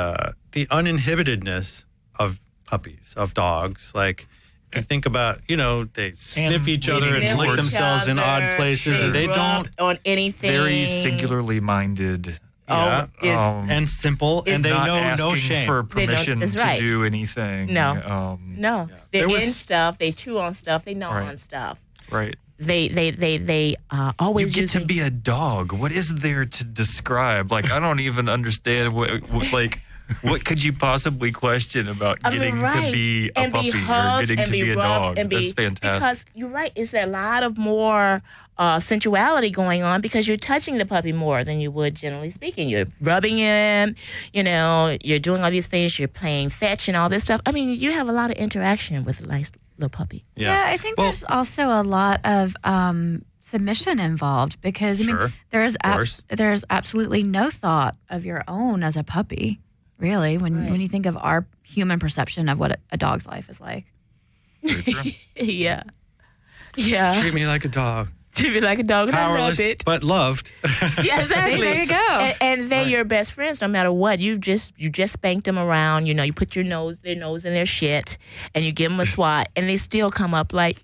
C: uninhibitedness of puppies, of dogs. Like, if you think about, they sniff each other and lick themselves in odd places, and they don't...
D: on anything.
F: Very singularly minded
C: Yeah.
D: is
C: And simple, and they
F: not
C: know
F: asking
C: no shame.
F: for permission
D: that's
F: to
D: right.
F: do anything.
D: No. no. They're
C: There
D: in
C: was-
D: stuff. They chew on stuff. They know
F: Right.
D: on stuff.
F: Right.
D: They
F: You
D: always
F: get to be a dog. What is there to describe? Like, I don't even understand what could you possibly question about getting to be a
D: and
F: puppy
D: be hugged,
F: or getting
D: and
F: to
D: be
F: be a
D: rubbed,
F: dog?
D: and
F: That's fantastic.
D: Because you're right, it's a lot of more sensuality going on because you're touching the puppy more than you would generally speaking. You're rubbing him, you're doing all these things, you're playing fetch and all this stuff. I mean, you have a lot of interaction with a nice little puppy.
A: Yeah, I think there's also a lot of submission involved because I
C: Sure,
A: mean there's
C: of course.
A: there's absolutely no thought of your own as a puppy, really, when you think of our human perception of what a dog's life is like.
F: Very true.
D: Yeah. Yeah.
C: Treat me like a dog.
D: Treat me like a dog, and I love
C: Powerless,
D: it.
C: but loved.
D: Yeah, exactly.
A: See, there you go.
D: And they're your best friends no matter what. You just spanked them around. You put their nose in their shit, and you give them a swat, and they still come up like,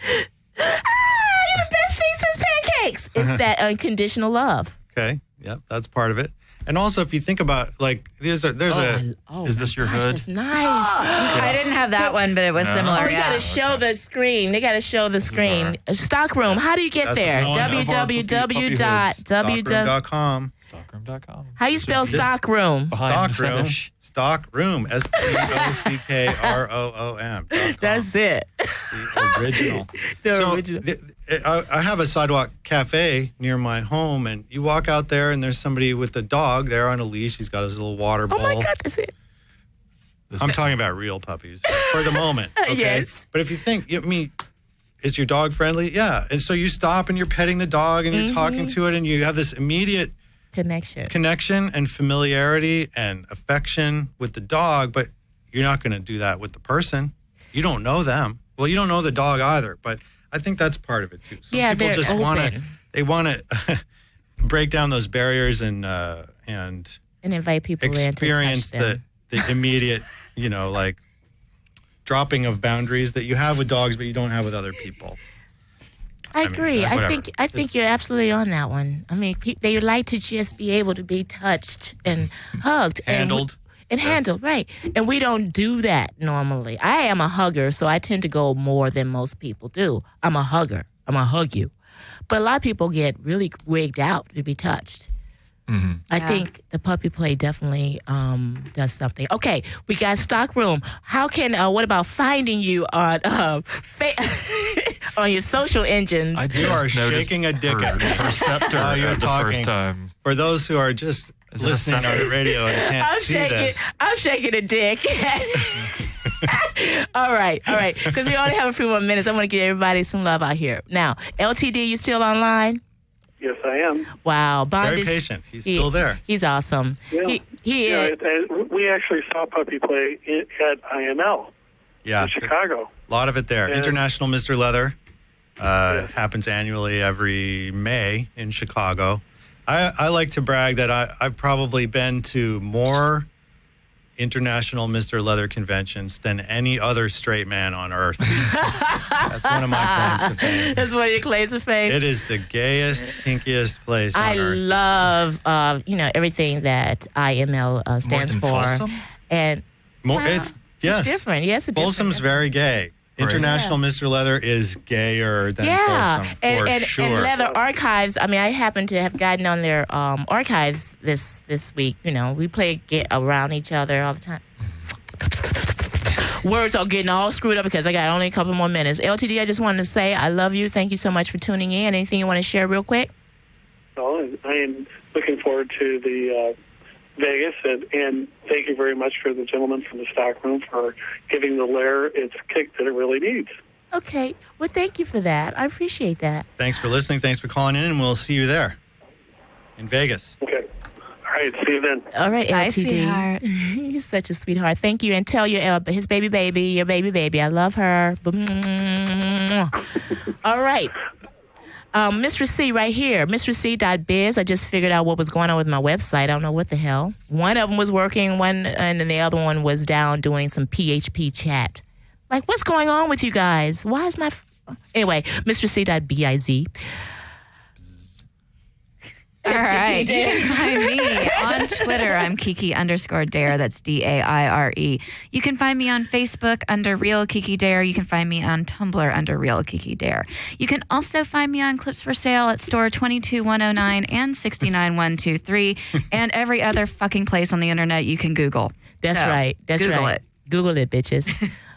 D: you're the best thing since pancakes. It's that unconditional love.
C: Okay. Yep, that's part of it. And also, if you think about there's a
F: Is this your hood?
D: It's nice.
A: I didn't have that one, but it was similar.
D: Oh, you
A: yeah.
D: gotta show the screen. They gotta show the screen. Stockroom. How do you get
C: That's
D: there?
C: one of our
D: www.
C: stockroom.com.
F: Stockroom.com.
D: How you spell stockroom?
F: Behind the
C: Stockroom.
F: finish.
C: Stockroom. STOCKROOM.
D: That's it.
C: The original.
D: The original.
C: I have a sidewalk cafe near my home, and you walk out there, and there's somebody with a dog there on a leash. He's got his little water bowl.
D: Oh my God, that's it.
C: I'm talking about real puppies for the moment. Okay?
D: Yes.
C: But if you think, is your dog friendly? Yeah. And so you stop and you're petting the dog and you're talking to it, and you have this immediate connection and familiarity and affection with the dog, but you're not going to do that with the person. You don't know them. Well, you don't know the dog either, but I think that's part of it too. Some people
D: they're
C: just
D: open.
C: want to break down those barriers and
D: invite people in to
C: experience
D: touch them.
C: the immediate, dropping of boundaries that you have with dogs, but you don't have with other people.
D: I
C: mean,
D: agree.
C: so
D: I
C: whatever.
D: think you're absolutely on that one. I mean, they like to just be able to be touched and hugged,
C: Handled.
D: and handled, right? And we don't do that normally. I am a hugger, so I tend to go more than most people do. I'm a hugger. I'm gonna hug you, but a lot of people get really wigged out to be touched.
F: Mm-hmm.
D: I think the puppy play definitely does something. Okay, we got Stockroom. How can what about finding you on on your social engines?
F: I
C: You are
F: just noticed
C: shaking a dick
F: her
C: at me.
F: receptor
C: While you're
F: at the
C: talking.
F: first time.
C: For those who are just
F: Is it a
C: listening on
F: sound?
C: the radio and can't see this,
D: I'm shaking a dick. All right. Because we only have a few more minutes. I want to give everybody some love out here. Now, LTD, you still online?
G: Yes, I am.
D: Wow,
C: very
D: Bondage.
C: patient. He's still there.
D: He's awesome.
G: Yeah.
D: He
G: Yeah,
D: is.
G: we actually saw puppy play at IML
C: Yeah,
G: in Chicago.
C: a lot of it there.
G: Yeah.
C: International Mr. Leather happens annually every May in Chicago. I like to brag that I've probably been to more International Mr. Leather conventions than any other straight man on earth. That's one of my claims to fame.
D: That's one of your claims of fame.
C: It is the gayest, kinkiest place on
D: I
C: earth.
D: love, everything that IML stands
F: than
D: for.
F: Folsom?
D: And
C: It's yes,
D: different. Yes, it's
C: Folsom's
D: different.
C: very gay. International Mr. Leather is gayer than
D: Yeah,
C: Folsom, for sure.
D: and Leather Archives. I mean, I happen to have gotten on their archives this week. We get around each other all the time. Words are getting all screwed up because I got only a couple more minutes. LTD, I just wanted to say I love you. Thank you so much for tuning in. Anything you want to share real quick?
G: Well, I am looking forward to the Vegas, and thank you very much for the gentleman from the stockroom for giving the lair its kick that it really needs.
D: Okay. Well, thank you for that. I appreciate that.
C: Thanks for listening. Thanks for calling in, and we'll see you there in Vegas.
G: Okay. All right. See you then.
D: All right,
A: Bye,
D: LTD.
A: sweetheart.
D: He's such a sweetheart. Thank you. And tell your his your baby baby. I love her. All right. Mr. C right here, mrc.biz. I just figured out what was going on with my website. I don't know what the hell. One of them was working, and then the other one was down doing some PHP chat. Like, what's going on with you guys? Why is my... Anyway, mrc.biz.
A: Your right. You can find me on Twitter. I'm Kiki_Dare. That's DAIRE. You can find me on Facebook under Real Kiki Dare. You can find me on Tumblr under Real Kiki Dare. You can also find me on Clips for Sale at store 22109 and 69123 and every other fucking place on the internet you can Google.
D: That's
A: So,
D: right. That's
A: Google
D: right.
A: it.
D: Google it, bitches.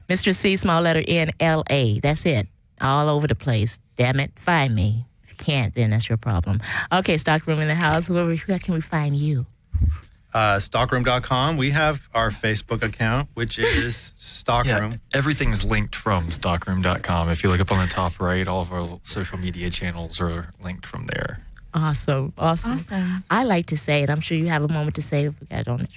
D: Mr. C, small letter N, LA. That's it. All over the place. Damn it. Find me. If you can't, then that's your problem. Okay, Stockroom in the house. Where can we find you?
C: Stockroom.com. We have our Facebook account, which is Stockroom.
F: Yeah, everything's linked from stockroom.com. If you look up on the top right, all of our social media channels are linked from there.
D: Awesome. I like to say it. I'm sure you have a moment to say it. I don't.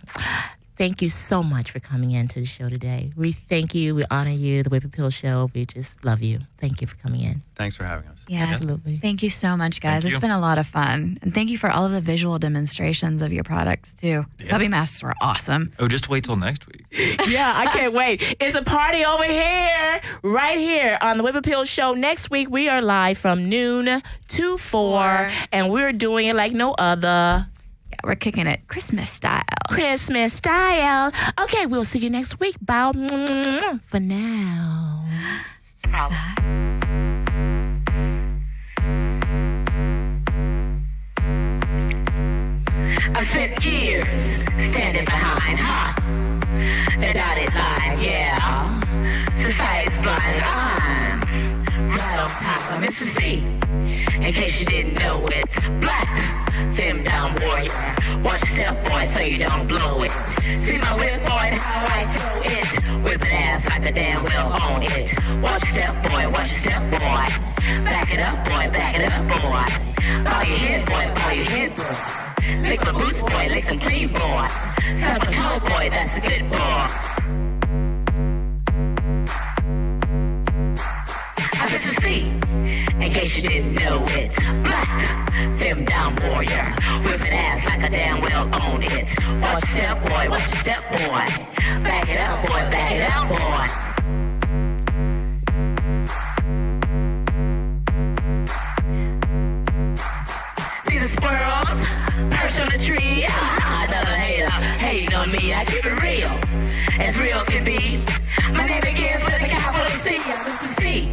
D: Thank you so much for coming in to the show today. We thank you. We honor you. The Whip Appeal Show. We just love you. Thank you for coming in.
C: Thanks for having us.
A: Yeah.
D: Absolutely.
A: Thank you so much, guys.
F: Thank
A: It's
F: you.
A: been a lot of fun. And thank you for all of the visual demonstrations of your products, too.
F: Yeah.
A: Puppy masks were awesome.
F: Oh, just wait till next week.
D: Yeah, I can't wait. It's a party over here, right here on the Whip Appeal Show. Next week, we are live from noon to 4, and we're doing it like no other.
A: Yeah, we're kicking it Christmas style.
D: Christmas style. Okay, we'll see you next week. Bow for now.
B: I've spent years standing behind, the dotted line, yeah. Society's blind, I'm right on top of Mississippi. In case you didn't know it, black, femme down warrior. Watch your step, boy, so you don't blow it. See my whip, boy, and how I throw it. Whipping ass like I damn well own it. Watch your step, boy, watch your step, boy. Back it up, boy, back it up, boy. Bow your head, boy, bow your head, boy. Lick my boots, boy, lick them clean, boy. Suck my toe, boy, that's a good boy. I'm Mr. C, in case you didn't know it. Black, femme down warrior. Whipping ass like I damn well own it. Watch your step, boy, watch your step, boy. Back it up, boy, back it up, boy. See the squirrels perch on the tree. Another hater hating on me. I keep it real, as real can be. My name begins with a capital C. I'm Mr. C.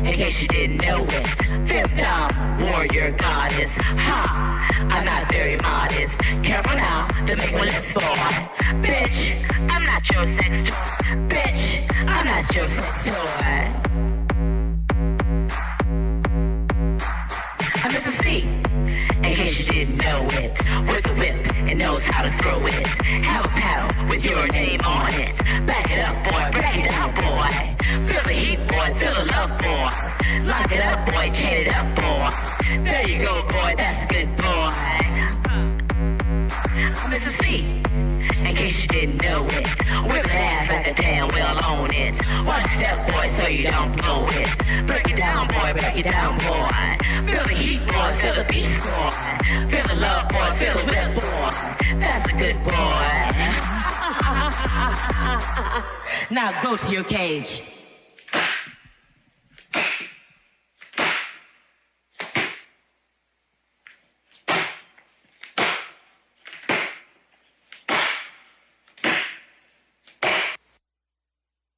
B: In case you didn't know it, femme warrior goddess. I'm not very modest. Careful now to make one less boy. Bitch, I'm not your sex toy. Bitch, I'm not your sex toy. I'm Mr. C, in case you didn't know it. With a whip, it knows how to throw it. Have a paddle with your name on it. Back it up, boy, back it up, boy. Feel the heat, boy, feel the love, boy. Lock it up, boy, chain it up, boy. There you go, boy, that's a good boy. I'm Mr. C, in case you didn't know it. Whipping ass like a damn well own it. Watch your step, boy, so you don't blow it. Break it down, boy, break it down, boy. Feel the heat, boy, feel the beat, boy. Feel the love, boy, feel the whip, boy. That's a good boy. Now go to your cage.